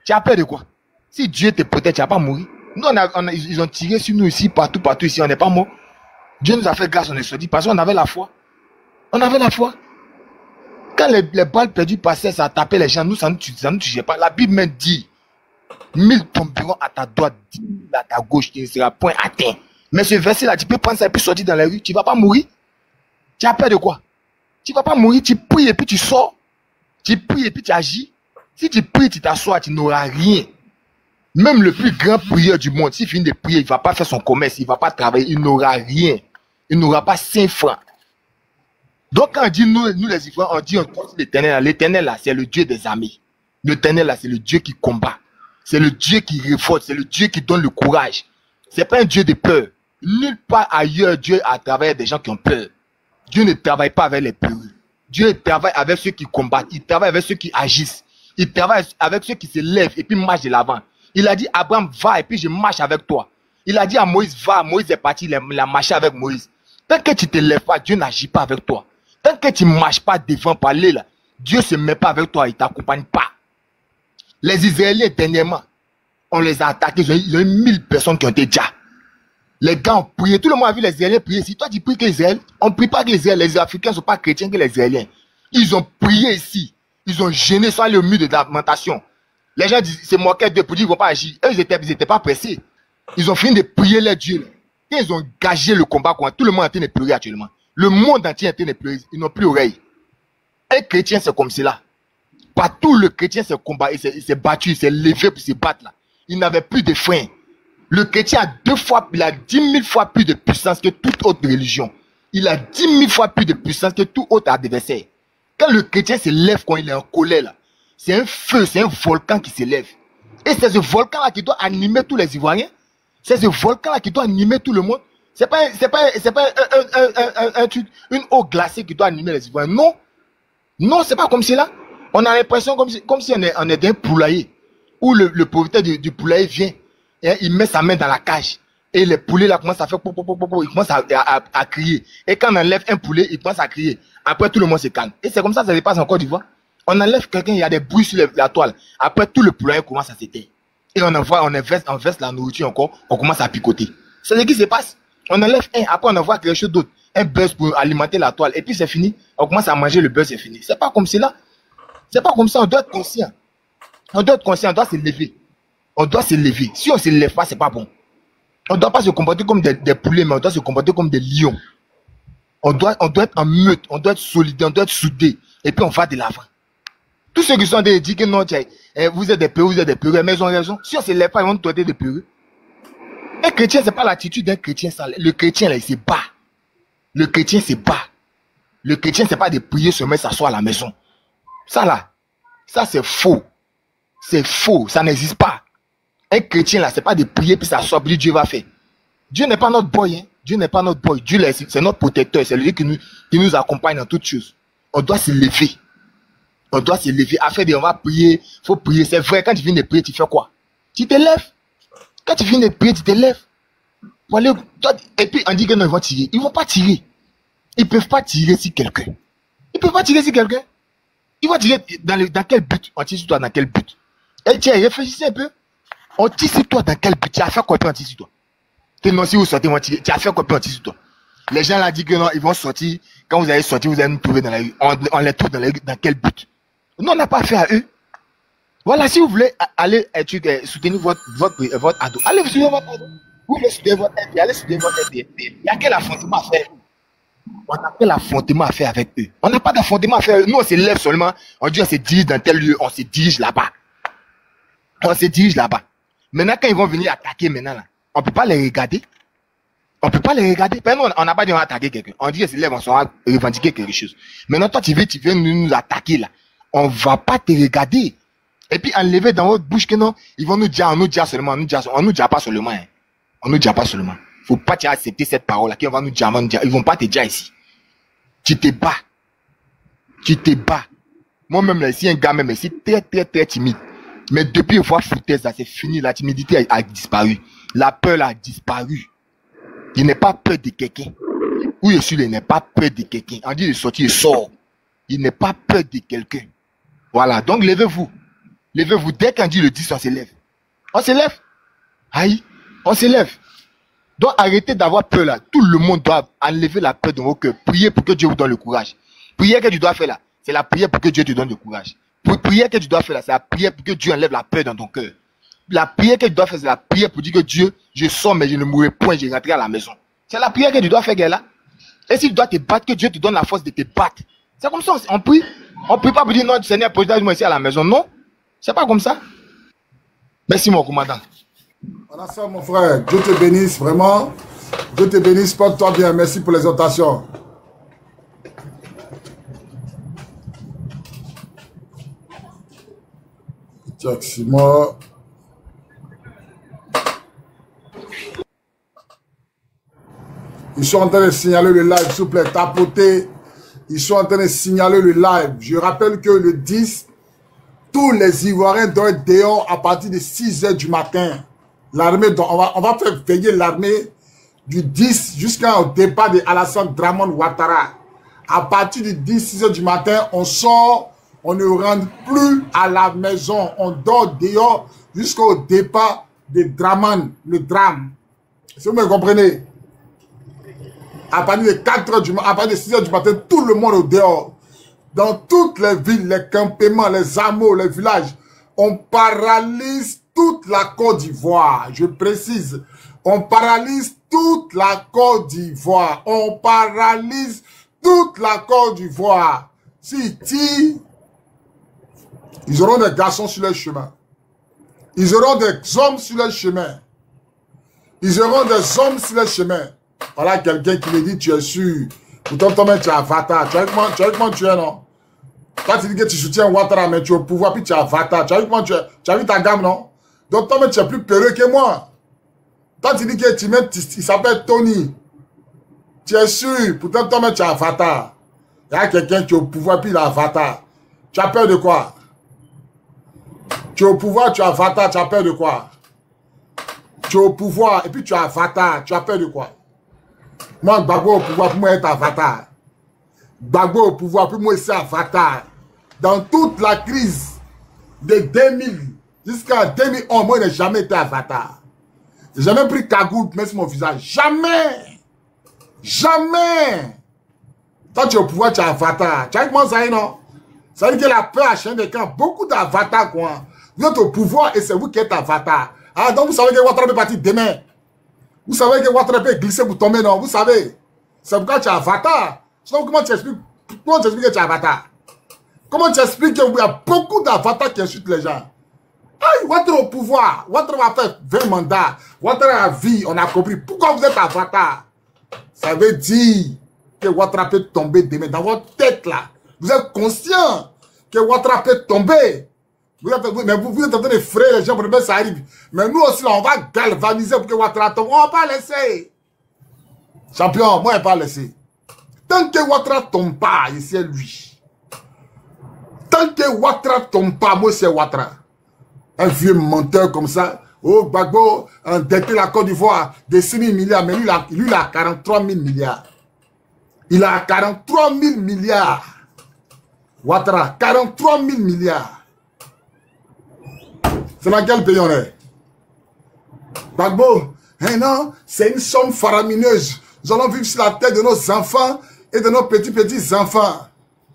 Tu as peur de quoi? Si Dieu te protège, tu ne vas pas mourir. Nous, ils ont tiré sur nous ici, partout ici, on n'est pas mort. Dieu nous a fait grâce, on est sorti parce qu'on avait la foi. On avait la foi. Quand les balles perdues passaient, ça tapait les gens, nous, ça ne nous touchait pas. La Bible même dit, 1000 tomberont à ta droite, 10 000 à ta gauche, tu ne seras point atteint. Mais ce verset-là, tu peux prendre ça et puis sortir dans la rue, tu ne vas pas mourir. Tu as peur de quoi? Tu ne vas pas mourir, tu pries et puis tu sors. Tu pries et puis tu agis. Si tu pries, tu t'assois, tu n'auras rien. Même le plus grand prieur du monde, s'il finit de prier, il ne va pas faire son commerce, il ne va pas travailler, il n'aura rien. Il n'aura pas 5 francs. Donc quand on dit nous les Ivoiriens, on dit on pense l'Éternel. L'Éternel là, c'est le Dieu des armées. L'Éternel là, c'est le Dieu qui combat. C'est le Dieu qui révolte, c'est le Dieu qui donne le courage. C'est pas un Dieu de peur. Nulle part ailleurs Dieu à travers des gens qui ont peur. Dieu ne travaille pas avec les peureux. Dieu travaille avec ceux qui combattent, il travaille avec ceux qui agissent, il travaille avec ceux qui se lèvent et puis marchent de l'avant. Il a dit, Abraham, va et puis je marche avec toi. Il a dit à Moïse, va, Moïse est parti, il a marché avec Moïse. Tant que tu ne te lèves pas, Dieu n'agit pas avec toi. Tant que tu ne marches pas devant parler là, Dieu ne se met pas avec toi, il ne t'accompagne pas. Les Israéliens, dernièrement, on les a attaqués, il y a eu 1000 personnes qui ont été déjà. Les gars ont prié, tout le monde a vu les Israéliens prier. Si toi tu pries que Israël, on ne prie pas que Israël, les Africains ne sont pas chrétiens que les Israéliens. Ils ont prié ici, ils ont gêné sans aller au mur de lamentation. Les gens disent, c'est moqué d'eux pour dire qu'ils ne vont pas agir. Eux, ils étaient pas pressés. Ils ont fini de prier leur Dieu. Et ils ont gagé le combat. Tout le monde est en train de pleurer actuellement. Le monde entier est en train de pleurer. Ils n'ont plus oreille. Un chrétien, c'est comme cela. Partout, le chrétien s'est combattu, il s'est battu, il s'est levé pour se battre là. Il n'avait plus de frein. Le chrétien il a 10 000 fois plus de puissance que toute autre religion. Il a 10 000 fois plus de puissance que tout autre adversaire. Quand le chrétien se lève, quand il est en colère là, c'est un feu, c'est un volcan qui se lève. Et c'est ce volcan là qui doit animer tous les Ivoiriens. C'est ce volcan là qui doit animer tout le monde. C'est pas une eau glacée qui doit animer les Ivoiriens. Non. Non, c'est pas comme cela. On a l'impression comme si on est d'un poulailler. Où le propriétaire du poulailler vient. Et il met sa main dans la cage. Et les poulets là commencent à faire il commence à crier. Et quand on enlève un poulet, il commence à crier. Après tout le monde se calme. Et c'est comme ça se passe en Côte d'Ivoire. On enlève quelqu'un, il y a des bruits sur la toile. Après tout le poulailler commence à s'éteindre. Et on verse la nourriture encore, on commence à picoter. C'est ce qui se passe. On enlève un, après on envoie quelque chose d'autre. Un buzz pour alimenter la toile. Et puis c'est fini. On commence à manger le buzz, c'est fini. C'est pas comme cela. C'est pas comme ça, on doit être conscient. On doit être conscient, on doit se lever. On doit se lever. Si on ne se lève pas, c'est pas bon. On ne doit pas se comporter comme des poulets, mais on doit se comporter comme des lions. On doit être en meute, on doit être solidaire, on doit être soudé. Et puis on va de l'avant. Tous ceux qui sont des dit que non, vous êtes des peureux, mais ils ont raison. Si on ne se lève pas, ils vont nous traiter de peureux. Un chrétien, ce n'est pas l'attitude d'un chrétien. Le chrétien, là, il se bat. Le chrétien se bat. Le chrétien, ce n'est pas de prier seulement s'asseoir à la maison. Ça là, ça c'est faux. C'est faux, ça n'existe pas. Un chrétien là, c'est pas de prier puis s'asseoir, puis Dieu va faire. Dieu n'est pas notre boy, hein. Dieu n'est pas notre boy. Dieu c'est notre protecteur, c'est lui qui nous accompagne dans toutes choses. On doit se lever. On doit se lever. Afin de, on va prier, faut prier. C'est vrai, quand tu viens de prier, tu fais quoi? Tu te lèves. Quand tu viens de prier, tu te lèves. Et puis on dit que non, ils vont tirer. Ils vont pas tirer. Ils peuvent pas tirer sur quelqu'un. Ils peuvent pas tirer sur quelqu'un. Ils vont tirer dans quel but? On tire sur toi dans quel but? Et tiens, réfléchissez un peu. On tire sur toi dans quel but? Tu as fait quoi on tire sur toi? Non, si vous sortez, on tire. Tu as fait quoi on tire sur toi? Les gens là disent que non, ils vont sortir. Quand vous allez sortir, vous allez nous trouver dans la rue. On les trouve dans la rue. Dans quel but? Nous, on n'a pas affaire à eux. Voilà, si vous voulez aller soutenir votre ado, allez soutenir votre ado. Vous voulez soutenir votre aide, allez soutenir votre aide. Il n'y a quel affrontement à faire? On n'a pas l'affrontement à faire avec eux. On n'a pas d'affrontement à faire avec eux. Nous, on se lève seulement. On dit on se dirige dans tel lieu. On se dirige là-bas. On se dirige là-bas. Maintenant, quand ils vont venir attaquer maintenant, là, on ne peut pas les regarder. On ne peut pas les regarder. Nous, on n'a pas dit on va attaquer quelqu'un. On dit on se lève, on va revendiquer quelque chose. Maintenant, toi, tu viens nous attaquer là. On ne va pas te regarder. Et puis, enlever dans votre bouche que non, ils vont nous dire, on nous dit seulement, on nous dit pas seulement. Hein. On nous dit pas seulement. Faut pas accepter cette parole-là, qui va nous dire, ils vont pas te dire ici. Tu te bats. Tu te bats. Moi-même, là, ici, un gars, même ici, très, très, très timide. Mais depuis voir foutaise, là, c'est fini. La timidité a disparu. La peur, là, a disparu. Il n'est pas peur de quelqu'un. Où je suis, il n'est pas peur de quelqu'un. On dit de sortir, il sort. Il n'est pas peur de quelqu'un. Voilà. Donc, levez-vous. Levez-vous. Dès qu'on dit le 10, on se lève. On se lève. Aïe. On se lève. Donc, arrêtez d'avoir peur là. Tout le monde doit enlever la peur dans vos cœurs. Priez pour que Dieu vous donne le courage. Prière que tu dois faire là, c'est la prière pour que Dieu te donne le courage. Prière que tu dois faire là, c'est la prière pour que Dieu enlève la peur dans ton cœur. La prière que tu dois faire, c'est la prière pour dire que Dieu, je sors mais je ne mourrai point, je rentrerai à la maison. C'est la prière que tu dois faire là. Et si tu dois te battre, que Dieu te donne la force de te battre. C'est comme ça, on prie. On prie pas pour dire non, Seigneur, pose-moi ici à la maison. Non, c'est pas comme ça. Merci mon commandant. Voilà ça mon frère, Dieu te bénisse vraiment. Dieu te bénisse, porte-toi bien. Merci pour l'exhortation. Jack Simon. Ils sont en train de signaler le live, s'il vous plaît. Tapotez Ils sont en train de signaler le live. Je rappelle que le 10, tous les Ivoiriens doivent être dehors à partir de 6 h du matin. L'armée, on va faire veiller l'armée du 10 jusqu'au départ de Alassane Dramane Ouattara. À partir du 10, 6 h du matin, on sort, on ne rentre plus à la maison. On dort dehors jusqu'au départ de Dramane, le drame. Si vous me comprenez, à partir de 4 h du matin, à partir de 6 h du matin, tout le monde est dehors. Dans toutes les villes, les campements, les hameaux, les villages, on paralyse toute la Côte d'Ivoire. Je précise, on paralyse toute la Côte d'Ivoire. On paralyse toute la Côte d'Ivoire. Si tirent, ils auront des garçons sur leur chemin. Ils auront des hommes sur leur chemin. Ils auront des hommes sur leur chemin. Voilà quelqu'un qui me dit, tu es sûr. Pourtant, toi-même, tu es avatar. Tu as vu comment tu es, non? Toi, tu dis que tu soutiens Ouattara, mais tu es au pouvoir, puis tu es avatar. Tu as vu comment tu es? Tu as vu ta gamme, non? Donc, toi-même, tu es plus peureux que moi. Toi, tu dis que tu mets, il s'appelle Tony. Tu es sûr. Pourtant, toi-même, tu es avatar. Il y a quelqu'un qui est au pouvoir, puis il est avatar. Tu as peur de quoi? Tu es au pouvoir, tu es avatar. Tu as peur de quoi? Tu es au pouvoir, et puis tu es avatar. Tu as peur de quoi? Moi, Gbagbo au pouvoir, pour moi, être avatar. Gbagbo au pouvoir, pour moi, c'est avatar. Dans toute la crise de 2000 jusqu'à 2011, moi, je n'ai jamais été avatar. Je n'ai jamais pris cagoule pour mettre sur mon visage. Jamais! Jamais! Toi, tu es au pouvoir, tu es avatar. Tu as vu comment ça y est, non? Ça veut dire que la peur a changé de camp. Beaucoup d'avatars, quoi. Vous êtes au pouvoir et c'est vous qui êtes avatar. Ah, donc vous savez que Ouattara peut partir demain. Vous savez que Ouattara peut glisser pour tomber, non? Vous savez. C'est pourquoi tu es avatar. Sinon, comment tu expliques que tu es avatar? Comment tu expliques qu'il y a beaucoup d'avatars qui insultent les gens? Ah, Ouattara au pouvoir. Ouattara va faire 20 mandats. Ouattara a vie, on a compris. Pourquoi vous êtes avatar? Ça veut dire que Ouattara peut tomber demain. Dans votre tête, là, vous êtes conscient que Ouattara peut tomber. Vous êtes en train de frayer les gens pour que ça arrive. Mais nous aussi, là, on va galvaniser pour que Ouattara tombe. On va pas laisser. Champion, moi, je ne vais pas laisser. Tant que Ouattara tombe pas, c'est lui. Tant que Ouattara tombe pas, moi, c'est Ouattara. Un vieux menteur comme ça. Oh, Gbagbo, endetté la Côte d'Ivoire de 6 000 milliards. Mais lui, il a 43 000 milliards. Il a 43 000 milliards. Ouattara, 43 000 milliards. C'est dans quel pays on est? Gbagbo, hein non, c'est une somme faramineuse. Nous allons vivre sur la tête de nos enfants et de nos petits-enfants.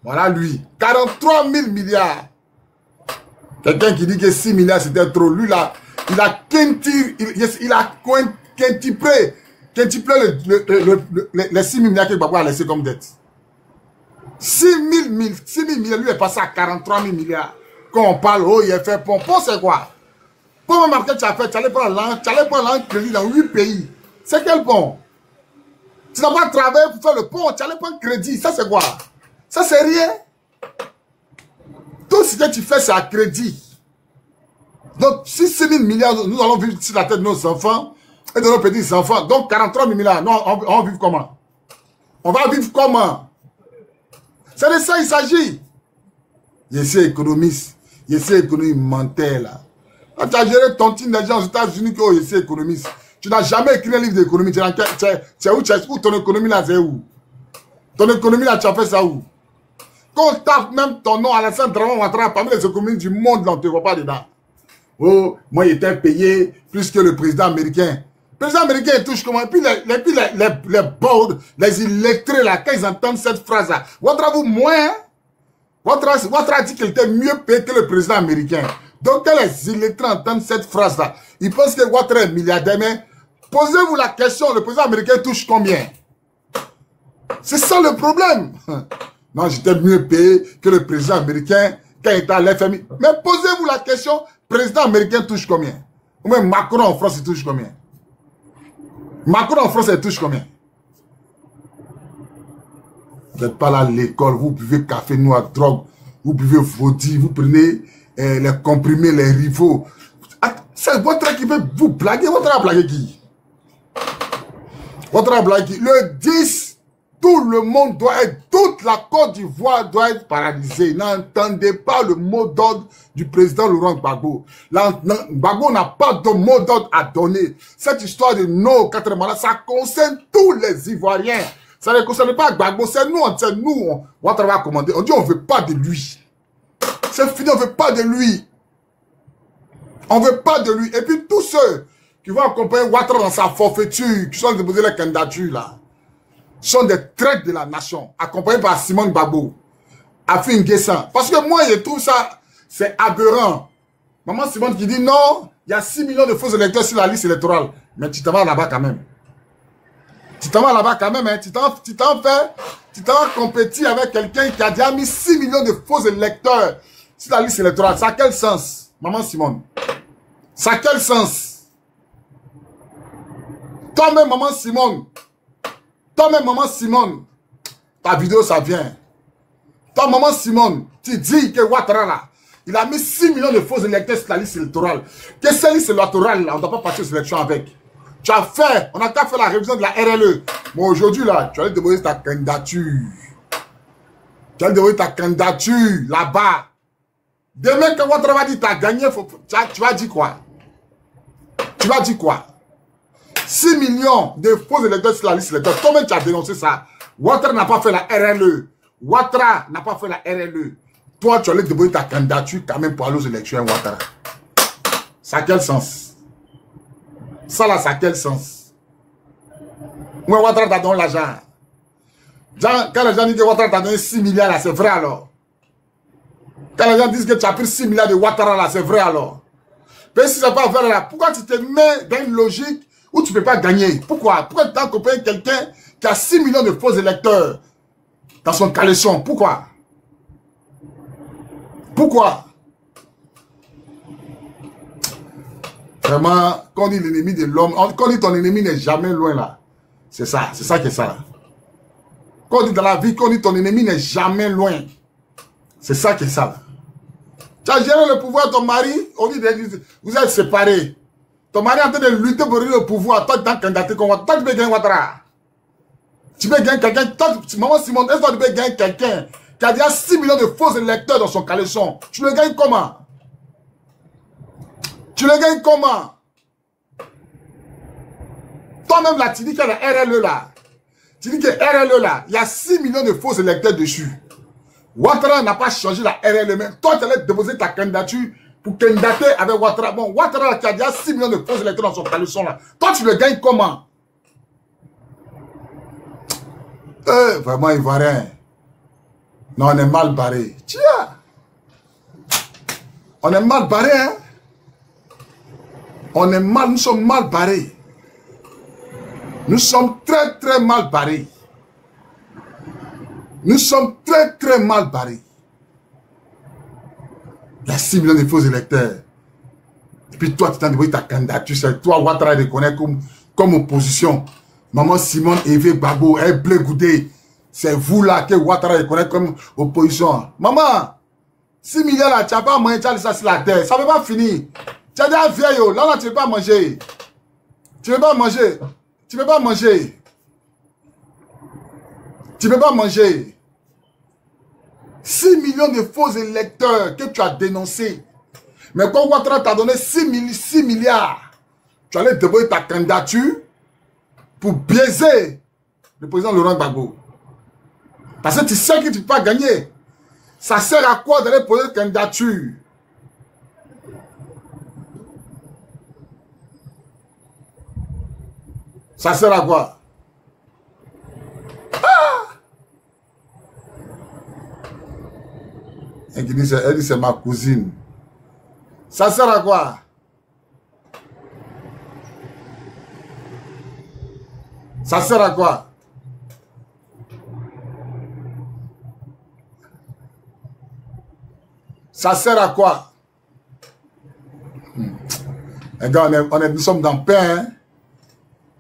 Voilà lui. 43 000 milliards. Quelqu'un qui dit que 6 milliards c'était trop. Lui là, il a quintuplé les 6 000 milliards que Gbagbo a laissé comme dette. 6 000 milliards, lui est passé à 43 000 milliards. Quand on parle, oh, il a fait pont. Pont, c'est quoi? Pont, marqué, tu as fait, tu allais prendre l'an crédit dans 8 pays. C'est quel pont? Tu n'as pas travaillé pour faire le pont, tu allais prendre crédit. Ça, c'est quoi? Ça, c'est rien. Tout ce que tu fais, c'est à crédit. Donc, si 6 000 milliards, nous allons vivre sur la tête de nos enfants et de nos petits-enfants. Donc, 43 000 milliards, non, on va vivre comment? On va vivre comment? C'est de ça qu'il s'agit. Je suis économiste. Je suis économiste mental. Quand tu as géré tontine des gens aux États-Unis, que je suis économiste. Tu n'as jamais écrit un livre d'économie. Tu es où ton économie là, c'est où? Ton économie là, tu as fait ça où? Quand on tape même ton nom, Alassane Dramane Ouattara, parmi les économies du monde, là, on ne te voit pas dedans. Oh, moi, il était payé plus que le président américain. Le président américain, il touche comment? Et puis les boards, les illettrés là, quand ils entendent cette phrase là, Ouattara vous moins, Ouattara dit qu'il était mieux payé que le président américain. Donc, quand les illettrés entendent cette phrase là, ils pensent que Ouattara est milliardaire, mais posez-vous la question, le président américain touche combien? C'est ça le problème. Non, j'étais mieux payé que le président américain quand il était à l'FMI. Mais posez-vous la question, le président américain touche combien? Ou même Macron en France, il touche combien? Macron en France, il touche combien? Vous n'êtes pas là à l'école, vous buvez café noir, drogue, vous buvez vodka, vous prenez les comprimés, les rivaux. C'est votre qui peut vous blaguer. Votre blaguer qui? Votre blaguer qui? Le 10 Tout le monde doit être, toute la Côte d'Ivoire doit être paralysée. N'entendez pas le mot d'ordre du président Laurent Gbagbo. Gbagbo n'a pas de mot d'ordre à donner. Cette histoire de nos 4 mandats, ça concerne tous les Ivoiriens. Ça ne concerne pas Gbagbo, c'est nous, on va commander. On dit on ne veut pas de lui. C'est fini, on ne veut pas de lui. On ne veut pas de lui. Et puis tous ceux qui vont accompagner Ouattara dans sa forfaiture, qui sont déposés la candidature là, sont des traîtres de la nation, accompagnés par Simone Gbagbo, Afin Guessan. Parce que moi, je trouve ça, c'est aberrant. Maman Simone qui dit non, il y a 6 millions de faux électeurs sur la liste électorale. Mais tu t'en vas là-bas quand même. Tu t'en vas là-bas quand même, hein. Tu t'en compétis avec quelqu'un qui a déjà mis 6 millions de faux électeurs sur la liste électorale. Ça a quel sens, maman Simone? Ça a quel sens? Toi-même, maman Simone, ta vidéo, ça vient. Toi, maman Simone, tu dis que Ouattara, là, il a mis 6 millions de faux électeurs sur la liste électorale. Que cette liste électorale, là, on ne doit pas passer aux élections avec. Tu as fait, on a qu'à faire la révision de la RLE. Mais aujourd'hui, là, tu allais déposer ta candidature. Tu allais déposer ta candidature, là-bas. Demain, quand Ouattara va dire que tu as gagné, tu vas dire quoi? Tu vas dire quoi? 6 millions de faux électeurs sur la liste électorale. Toi-même, tu as dénoncé ça. Ouattara n'a pas fait la RLE. Ouattara n'a pas fait la RLE. Toi, tu allais déposer ta candidature quand même pour aller aux élections, Ouattara. Ça a quel sens? Ça là, ça a quel sens? Moi, Ouattara t'a donné l'argent. Quand les gens disent que Ouattara t'a donné 6 milliards là, c'est vrai alors. Quand les gens disent que tu as pris 6 milliards de Ouattara là, c'est vrai alors. Mais si ça n'est pas vrai là, pourquoi tu te mets dans une logique où tu ne peux pas gagner? Pourquoi? Pourquoi tu as accompagné quelqu'un qui a 6 millions de faux électeurs dans son caleçon? Pourquoi? Pourquoi? Vraiment, quand on dit l'ennemi de l'homme, quand on dit ton ennemi n'est jamais loin là. C'est ça qui est ça là. Quand on dit dans la vie, quand on dit ton ennemi n'est jamais loin. C'est ça qui est ça là. Tu as géré le pouvoir, ton mari, on dit, vous êtes séparés. Ton mari est en train de lutter pour le pouvoir. Toi, tu as candidaté comme Ouattara. Toi, tu peux gagner Ouattara. Tu peux gagner quelqu'un. Maman Simone, est-ce que tu peux gagner quelqu'un qui a déjà 6 millions de faux électeurs dans son caleçon? Tu le gagnes comment? Tu le gagnes comment? Toi-même là, tu dis qu'il y a la RLE là. Tu dis que RLE là, il y a 6 millions de faux électeurs dessus. Ouattara n'a pas changé la RLE, mais toi, tu allais déposer ta candidature pour candidater avec Ouattara. Bon, Ouattara qui a déjà 6 millions de faux électeurs dans son caleçon là. Toi, tu le gagnes comment? Vraiment, Ivoirien. Non, on est mal barré. Tiens! On est mal barré, hein? Nous sommes mal barrés. Nous sommes très, très mal barrés. Nous sommes très, très mal barrés. Il y a 6 millions de faux électeurs. Et puis toi, tu t'en débrouilles ta candidature. C'est toi, Ouattara, reconnaît comme opposition. Maman Simone Eve Gbagbo, Blé Goudé. C'est vous là que Ouattara reconnaît comme opposition. Maman, 6 millions là, tu n'as pas mangé, tu as laissé ça sur la terre. Ça ne va pas finir. Tu as déjà vieille, là, tu ne peux pas manger. Tu ne peux pas manger. Tu ne peux pas manger. Tu ne peux pas manger. 6 millions de faux électeurs que tu as dénoncés. Mais quand Ouattara t'a donné 6 milliards, tu allais déposer ta candidature pour biaiser le président Laurent Gbagbo. Parce que tu sais que tu ne peux pas gagner. Ça sert à quoi d'aller poser une candidature? Ça sert à quoi? Elle dit c'est ma cousine. Ça sert à quoi? Ça sert à quoi? Ça sert à quoi? Les gars, nous sommes dans le pain. Hein?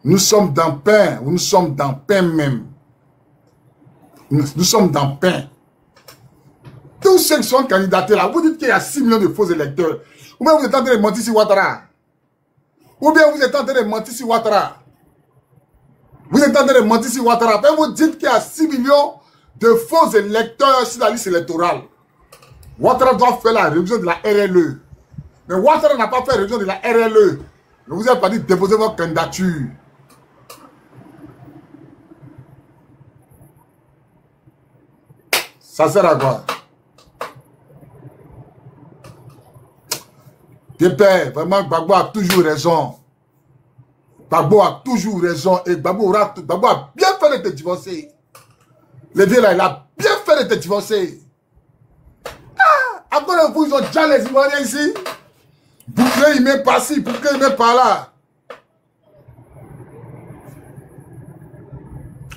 Nous sommes dans le pain. Nous sommes dans le pain même. Nous sommes dans le pain. Tous ceux qui sont candidatés là, vous dites qu'il y a 6 millions de faux électeurs. Ou bien vous êtes en train de mentir sur Ouattara. Ou bien vous êtes en train de mentir sur Ouattara. Vous êtes en train de mentir sur Ouattara. Vous dites qu'il y a 6 millions de faux électeurs sur la liste électorale. Ouattara doit faire la révision de la RLE. Mais Ouattara n'a pas fait la révision de la RLE. Ne vous avez pas dit de déposer votre candidature. Ça sert à quoi? Pépé, vraiment, Gbagbo a toujours raison. Gbagbo a toujours raison. Et Gbagbo a bien fait de te divorcer. Le vieux là, il a bien fait de te divorcer. Ah, après vous, ils ont déjà les Ivoiriens ici. Bouclé, il met par-ci, bouclé, il met par-là.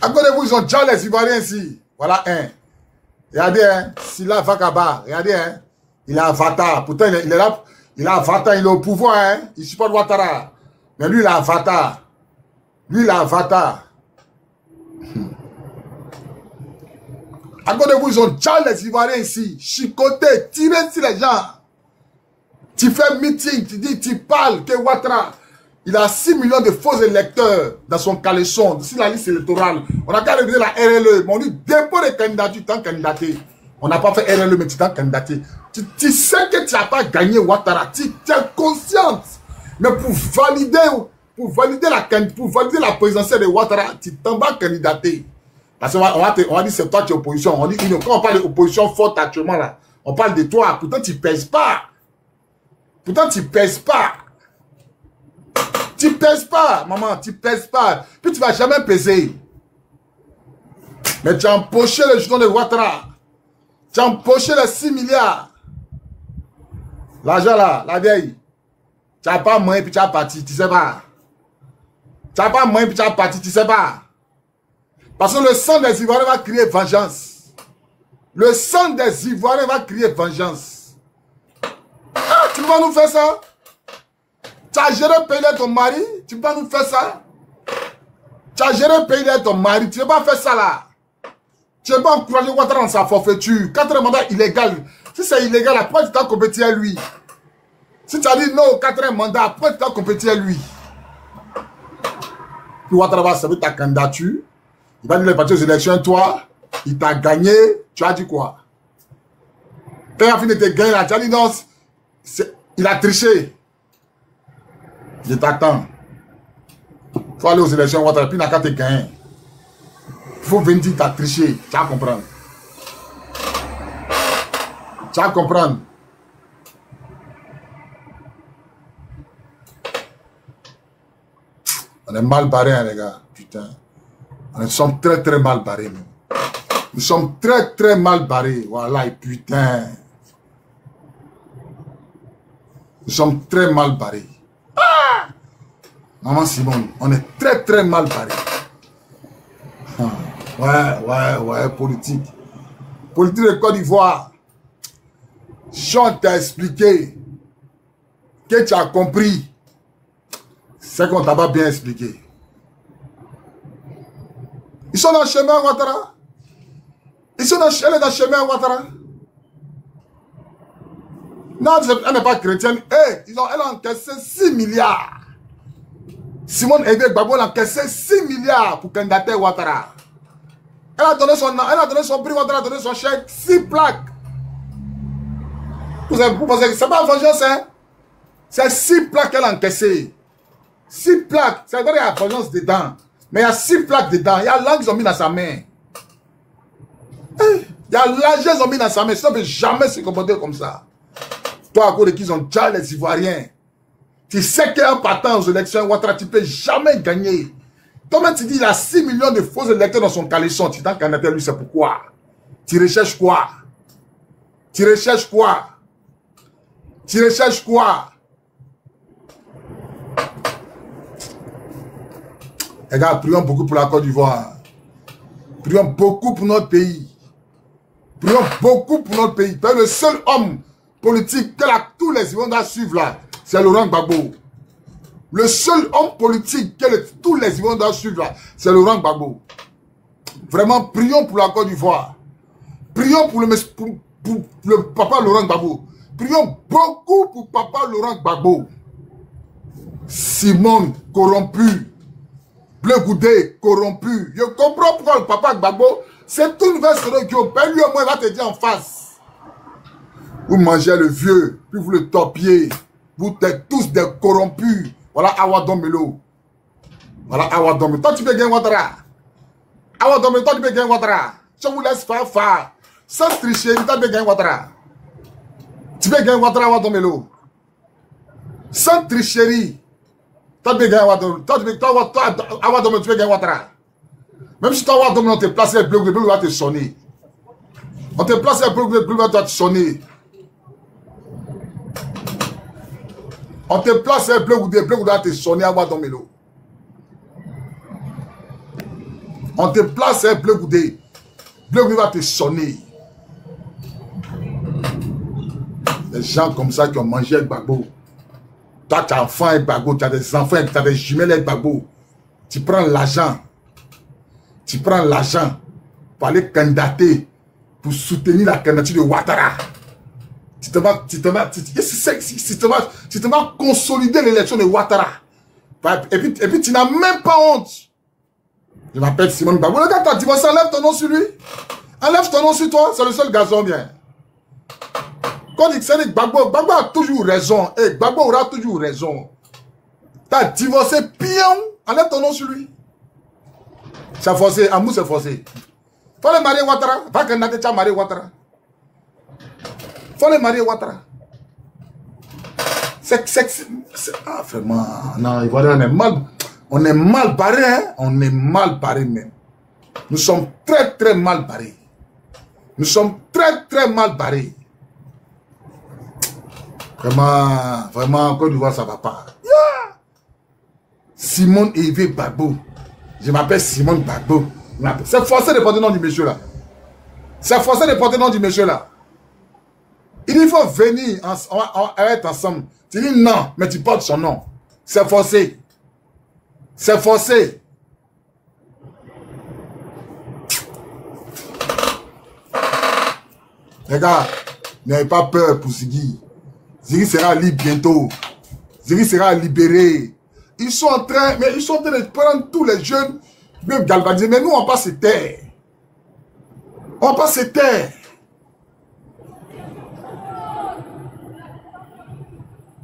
Après vous, ils ont déjà les Ivoiriens ici. Voilà un. Regardez, hein, Sila Vakaba, regardez, hein, il a Avatar. Pourtant, il est là, il a Avatar, il est au pouvoir, hein, il supporte Ouattara. Mais lui, il a Avatar. Lui, il a Avatar. À côté de vous, ils ont déjà les Ivoiriens ici. Chicoté, tirez sur les gens. Tu fais meeting, tu dis, tu parles que Ouattara, il a 6 millions de faux électeurs dans son caleçon, sur la liste électorale. On a qu'à réviser la RLE, mais on dit dépôt de candidature, tu t'es candidaté. On n'a pas fait RLE, mais tu t'es candidaté. Tu sais que tu n'as pas gagné Ouattara, tu es consciente. Mais pour valider la présidentielle de Ouattara, tu t'en vas candidater. Parce qu'on va dire c'est toi qui es opposition. On dit, quand on parle d'opposition forte actuellement, là, on parle de toi. Pourtant, tu ne pèses pas. Pourtant, tu ne pèses pas. Tu pèses pas, maman, tu pèses pas. Puis tu ne vas jamais peser. Mais tu as empoché le jeton de Ouattara. Tu as empoché les 6 milliards. L'argent là, la vieille. Tu n'as pas moyen puis tu as parti, tu sais pas. Tu n'as pas moyen puis tu as parti, tu sais pas. Parce que le sang des Ivoiriens va crier vengeance. Le sang des Ivoiriens va crier vengeance. Ah, tu vas nous faire ça? Tu as géré le pays de ton mari, tu peux nous faire ça? Tu as géré le pays de ton mari, tu ne peux pas faire ça là. Tu ne peux pas encourager Ouattara dans sa forfaiture. 4 mandats illégal. Si c'est illégal, après tu t'as compétit à lui. Si tu as dit non, 4 mandats, après tu t'as compétit à lui. Puis Ouattara va servir ta candidature. Il va dire les partis aux élections, toi, il t'a gagné. Tu as dit quoi? Quand il a fini de te gagner là, tu as dit non, il a triché. Je t'attends. Il faut aller aux élections, Ouattara, puis il n'a qu'à te gagner. Il faut venir dire que tu as triché. Tu vas comprendre. Tu vas comprendre. On est mal barrés, hein, les gars. Putain. Nous sommes très, très mal barrés, nous. Nous sommes très, très mal barrés. Voilà, et putain. Nous sommes très mal barrés. Ah! Maman Simone, on est très très mal barré. Ouais, politique. Politique de Côte d'Ivoire. Jean t'a expliqué que tu as compris. C'est qu'on t'a pas bien expliqué. Ils sont dans le chemin, Ouattara. Ils sont dans le chemin, Ouattara. Non, elle n'est pas chrétienne. Hey, elle a encaissé 6 milliards. Simone Aigbe Gbagbo a encaissé 6 milliards pour candidater Ouattara. Elle a donné son prix, Ouattara a donné son chèque, 6 plaques. Vous pensez que c'est pas vengeance, hein? C'est 6 plaques qu'elle a encaissé. 6 plaques. Ça veut dire qu'il y a vengeance dedans. Mais il y a 6 plaques dedans. Il y a l'argent qu'ils ont mis dans sa main. Il y a l'argent qu'ils ont mis dans sa main. Ça ne peut jamais se comporter comme ça. Toi, à cause de qui ils ont déjà les Ivoiriens. Tu sais qu'un partant aux élections, Ouattara, tu ne peux jamais gagner. Toi-même, tu dis il a 6 millions de faux électeurs dans son caleçon. Tu t'en candidates, lui, c'est pourquoi? Tu recherches quoi? Tu recherches quoi? Tu recherches quoi? Les gars, prions beaucoup pour la Côte d'Ivoire. Prions beaucoup pour notre pays. Prions beaucoup pour notre pays. Le seul homme politique que tous les Ivoiriens doivent suivre là, c'est Laurent Gbagbo. Le seul homme politique que tous les Ivoiriens doivent suivre là, c'est Laurent Gbagbo. Vraiment, prions pour la Côte d'Ivoire. Prions pour le papa Laurent Gbagbo. Prions beaucoup pour papa Laurent Gbagbo. Simone corrompu. Bleu Goudé, corrompu. Je comprends pourquoi le papa Gbagbo, c'est tout nouvelle story qui opère. Lui au moins, il va te dire en face. Vous mangez le vieux, puis vous le topiez. Vous êtes tous des corrompus. Voilà Awadon Melo. Voilà Awadon Melo. Toi, tu peux gagner Ouattara. Awadon Melo, toi, tu peux gagner Ouattara. Je vous laisse faire. Sans tricher, tu peux gagner Ouattara. Tu peux gagner Ouattara, Awadon Melo. Sans tricherie. Toi, tu peux gagner Ouattara. Toi, Awadon Melo, tu peux gagner Ouattara. Même si toi, Awadon Melo, on te place le bleu va te sonner. On te place le bleu va te sonner. On te place un bleu va te sonner à Awadon Melo. On te place un bleu va te sonner. Des gens comme ça qui ont mangé avec Gbagbo. Toi, tu as enfant avec Gbagbo, tu as des enfants, tu as des jumelles avec Gbagbo. Tu prends l'argent. Tu prends l'argent pour aller candidater, pour soutenir la candidature de Ouattara. Tu te vas consolider l'élection de Ouattara. Et puis tu n'as même pas honte. Je m'appelle Simon Gbagbo. Le gars t'a divorcé, enlève ton nom sur lui. Enlève ton nom sur toi, c'est le seul gazon bien. Quand il dit Gbagbo a toujours raison. Et Gbagbo aura toujours raison. T'as divorcé, pion, enlève ton nom sur lui. C'est forcé, amour c'est forcé. Faut le marier Ouattara. Va candidater, tu as marié Ouattara. Faut les marier Ouattara. Ah, vraiment. Non, voilà, on est mal barré, hein. On est mal barré même. Nous sommes très, très mal barrés. Nous sommes très, très mal barrés. Vraiment, vraiment, Côte d'Ivoire, ça va pas. Yeah. Simon Hervé Gbagbo. Je m'appelle Simon Gbagbo. C'est forcé de porter le nom du monsieur là. C'est forcé de porter le nom du monsieur là. Il faut venir, on va être ensemble. Tu dis non, mais tu portes son nom. C'est forcé. C'est forcé. Les gars, n'ayez pas peur pour Ziggy. Ziggy sera libre bientôt. Ziggy sera libéré. Ils sont en train de prendre tous les jeunes, même galvaniser. Mais nous, on passe se taire. On passe se taire.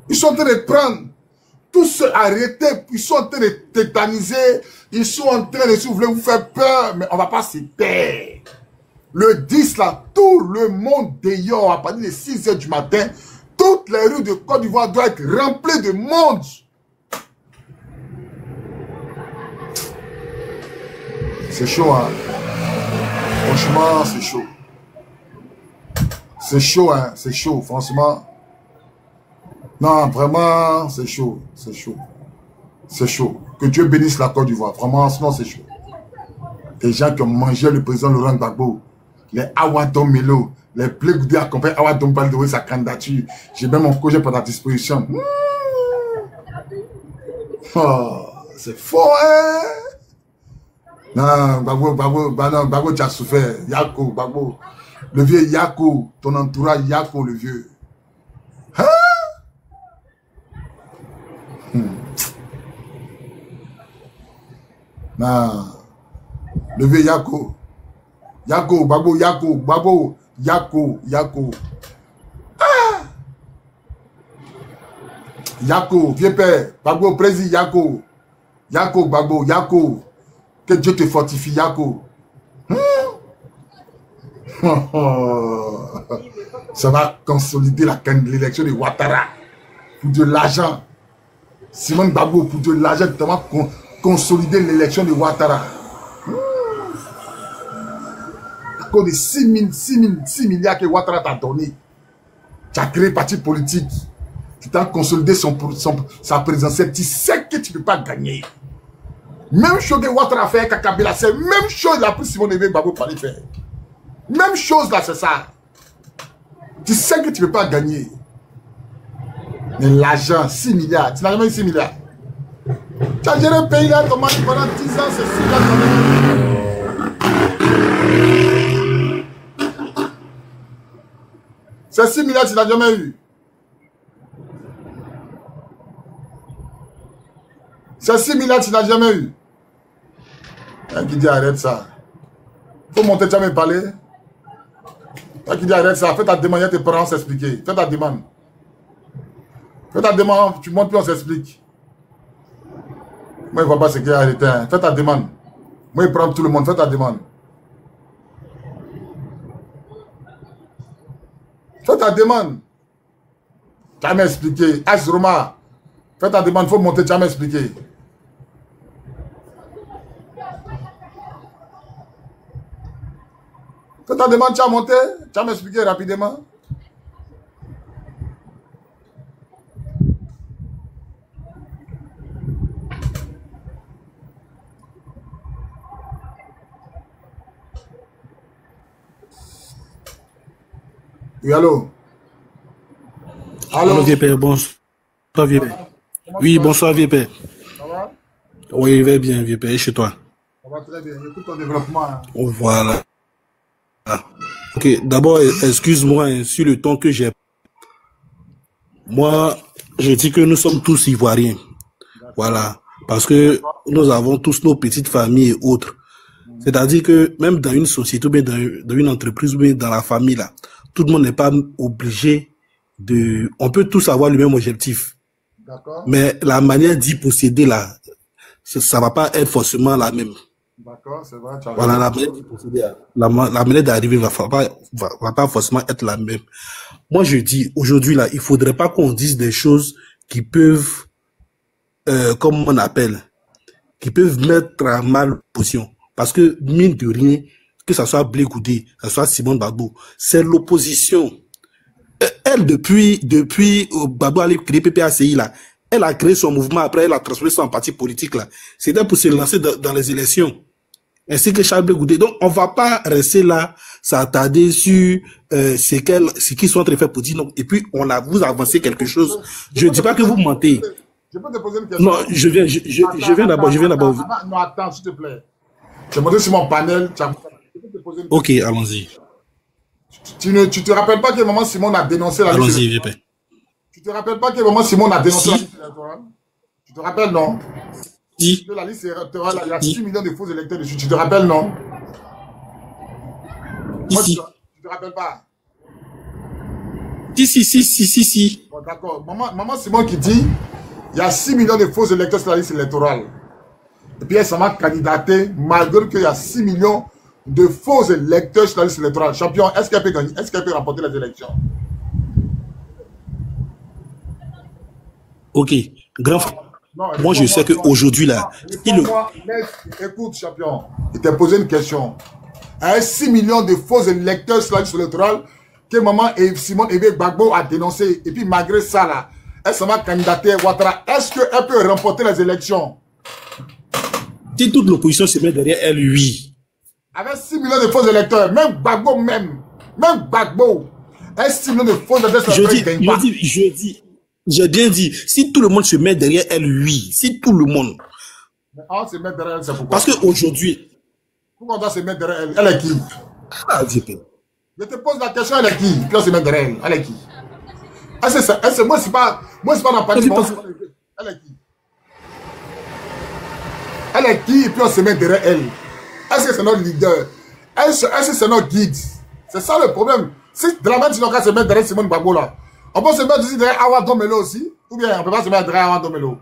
Ils sont en train de prendre tous ceux arrêtés, ils sont en train de tétaniser, ils sont en train de, si vous voulez, vous faire peur, mais on ne va pas se taire. Le 10 là, tout le monde dehors, à partir de 6 h du matin, toutes les rues de Côte d'Ivoire doivent être remplies de monde. C'est chaud, hein. Franchement, c'est chaud. C'est chaud, hein. C'est chaud, franchement. Non, vraiment, c'est chaud. C'est chaud. C'est chaud. Que Dieu bénisse la Côte d'Ivoire. Vraiment, sinon, c'est chaud. Des gens qui ont mangé le président Laurent Gbagbo, les Awadon Melo, les Bleu Goudé accompagnent Awadon Baldoué sa candidature. J'ai même mon projet pour ta disposition. Oh, c'est faux, hein? Non, Gbagbo, tu as souffert. Yako, Gbagbo. Le vieux Yako, ton entourage Yako, le vieux. Hein? Non. Le vieux Yako. Yako, Gbagbo, Yako, Gbagbo, Yako, Yako. Ah! Yako, vieux père. Gbagbo, président Yako. Yako, Gbagbo, Yako. Que Dieu te fortifie, Yako. Ça va consolider l'élection de Ouattara. Pour de l'argent. Simon Gbagbo, pour de l'argent, notamment consolider l'élection de Ouattara. À cause de 6 milliards que Ouattara t'a donné. Tu as créé un parti politique. Tu t'as consolidé sa présidentielle. Tu sais que tu ne peux pas gagner. Même chose que Ouattara a fait avec Kabila, c'est même chose là pour Simon Hervé Gbagbo pour aller faire. Même chose là, c'est ça. Tu sais que tu ne peux pas gagner. Mais l'argent, 6 milliards, tu n'as jamais eu 6 milliards. Tu as géré un pays là, pendant 10 ans, c'est 6 milliards. C'est 6 milliards, tu n'as jamais eu. C'est 6 milliards, tu n'as jamais eu. Qui dit arrête ça. Faut monter, tu as même parlé. Qui dit arrête ça. Fais ta demande, il y a tes parents s'expliquer. Fais ta demande. Fais ta demande, tu montes puis on s'explique. Moi, je ne vois pas ce qu'il y a arrêté. Hein. Fais ta demande. Moi, il prend tout le monde. Fais ta demande. Fais ta demande. Tu as m'expliqué. As Roma. Fais ta demande. Il faut monter. Tu as m'expliqué. Fais ta demande. Tu as monté. Tu as m'expliqué rapidement. Oui, allô? Allô, vieux père, bonsoir, vieux père. Oui, bonsoir, vieux père. Ça va? Oui, je vais bien, vieux père, et chez toi? Ça va très bien, écoute ton développement. Hein. Oh, voilà. Ah. Ok, d'abord, excuse-moi hein, sur le ton que j'ai. Moi, je dis que nous sommes tous ivoiriens. Voilà. Parce que nous avons tous nos petites familles et autres. C'est-à-dire que même dans une société, ou bien dans une entreprise, ou bien dans la famille, là, tout le monde n'est pas obligé de... On peut tous avoir le même objectif. Mais la manière d'y procéder, là, ça va pas être forcément la même. D'accord, c'est vrai. Voilà, la manière d'y procéder, la manière d'arriver va pas forcément être la même. Moi, je dis, aujourd'hui, là, il faudrait pas qu'on dise des choses qui peuvent, comme on appelle, qui peuvent mettre à mal position. Parce que, mine de rien, que ça soit Blé Goudé, que ça soit Simone Gbagbo, c'est l'opposition. Elle, depuis Gbagbo a créé PPACI, là, elle a créé son mouvement, après elle a transformé ça en parti politique, là. C'était pour se lancer dans les élections. Ainsi que Charles Blé Goudé. Donc, on va pas rester là, s'attarder sur ce qu'ils sont en train de faire pour dire non. Et puis, vous avancez quelque chose. Je ne dis pas que vous mentez. Je peux te poser une question? Non, je viens d'abord. Non, attends, s'il te plaît. Je vais monter sur mon panel. Ok, allons-y. Tu te rappelles pas que maman Simone a dénoncé la liste électorale? Allons-y, VP. Tu te rappelles pas que maman Simone a dénoncé la liste électorale? Tu te rappelles, non? Si. Que la liste électorale, il y a 6 millions de faux électeurs dessus. Tu te rappelles, non? Moi, Si. tu te rappelles pas? Si. Bon, d'accord. Maman Simone qui dit il y a 6 millions de faux électeurs sur la liste électorale. Et puis elle s'en va candidater malgré qu'il y a 6 millions de faux électeurs sur la liste électorale. Champion, est-ce qu'elle peut gagner? Est-ce qu'elle peut remporter les élections? Ok, grand frère. Moi, je sais qu'aujourd'hui, là... Écoute, champion, il t'a posé une question. Il y a 6 millions de faux électeurs sur la liste électorale que maman et Simone Gbagbo a dénoncé. Et puis, malgré ça, là, elle s'en va candidater à Ouattara. Est-ce qu'elle peut remporter les élections? Si toute l'opposition se met derrière elle, oui. Avec 6 millions de faux électeurs, même Gbagbo, même Gbagbo, 6 millions de faux électeurs, j'ai bien dit, si tout le monde se met derrière elle, oui. Si tout le monde. Mais on se met derrière elle, c'est pourquoi? Parce qu'aujourd'hui... Pourquoi on doit se mettre derrière elle? Elle est qui? Je te pose la question, elle est qui? Puis on se met derrière elle. Elle est qui? Moi, c'est pas dans le parti. Elle est qui? Elle est qui? Et puis on se met derrière elle. Est-ce que c'est notre leader? Est-ce que c'est notre guide? C'est ça le problème. Si de la même façon qu'on se met derrière Simone Gbagbo là, on peut se mettre aussi derrière Awa Domelo aussi? Ou bien on ne peut pas se mettre derrière Awa Domelo?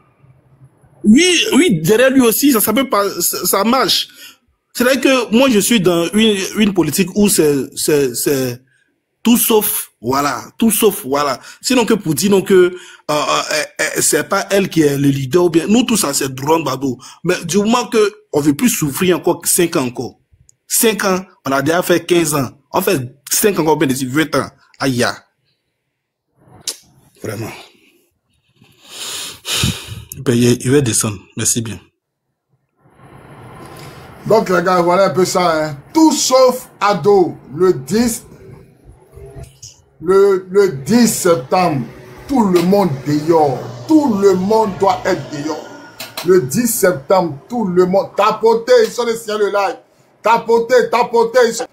Oui, derrière lui aussi, ça peut pas, ça marche. C'est vrai que moi je suis dans une politique où c'est tout sauf, voilà. Sinon que pour dire que c'est pas elle qui est le leader, ou bien nous tous ça c'est Laurent Gbagbo. Mais du moment que on veut plus souffrir encore 5 ans encore. 5 ans, on a déjà fait 15 ans. On fait 5 ans encore bien d'ici 20 ans. Aïe. Vraiment. Il va descendre. Merci bien. Donc les gars, voilà un peu ça. Hein. Tout sauf ado, le 10 septembre, tout le monde dehors. Tout le monde doit être dehors. Le 10 septembre, tout le monde. Tapotez, ils sont les siens le live. Tapotez, ils sont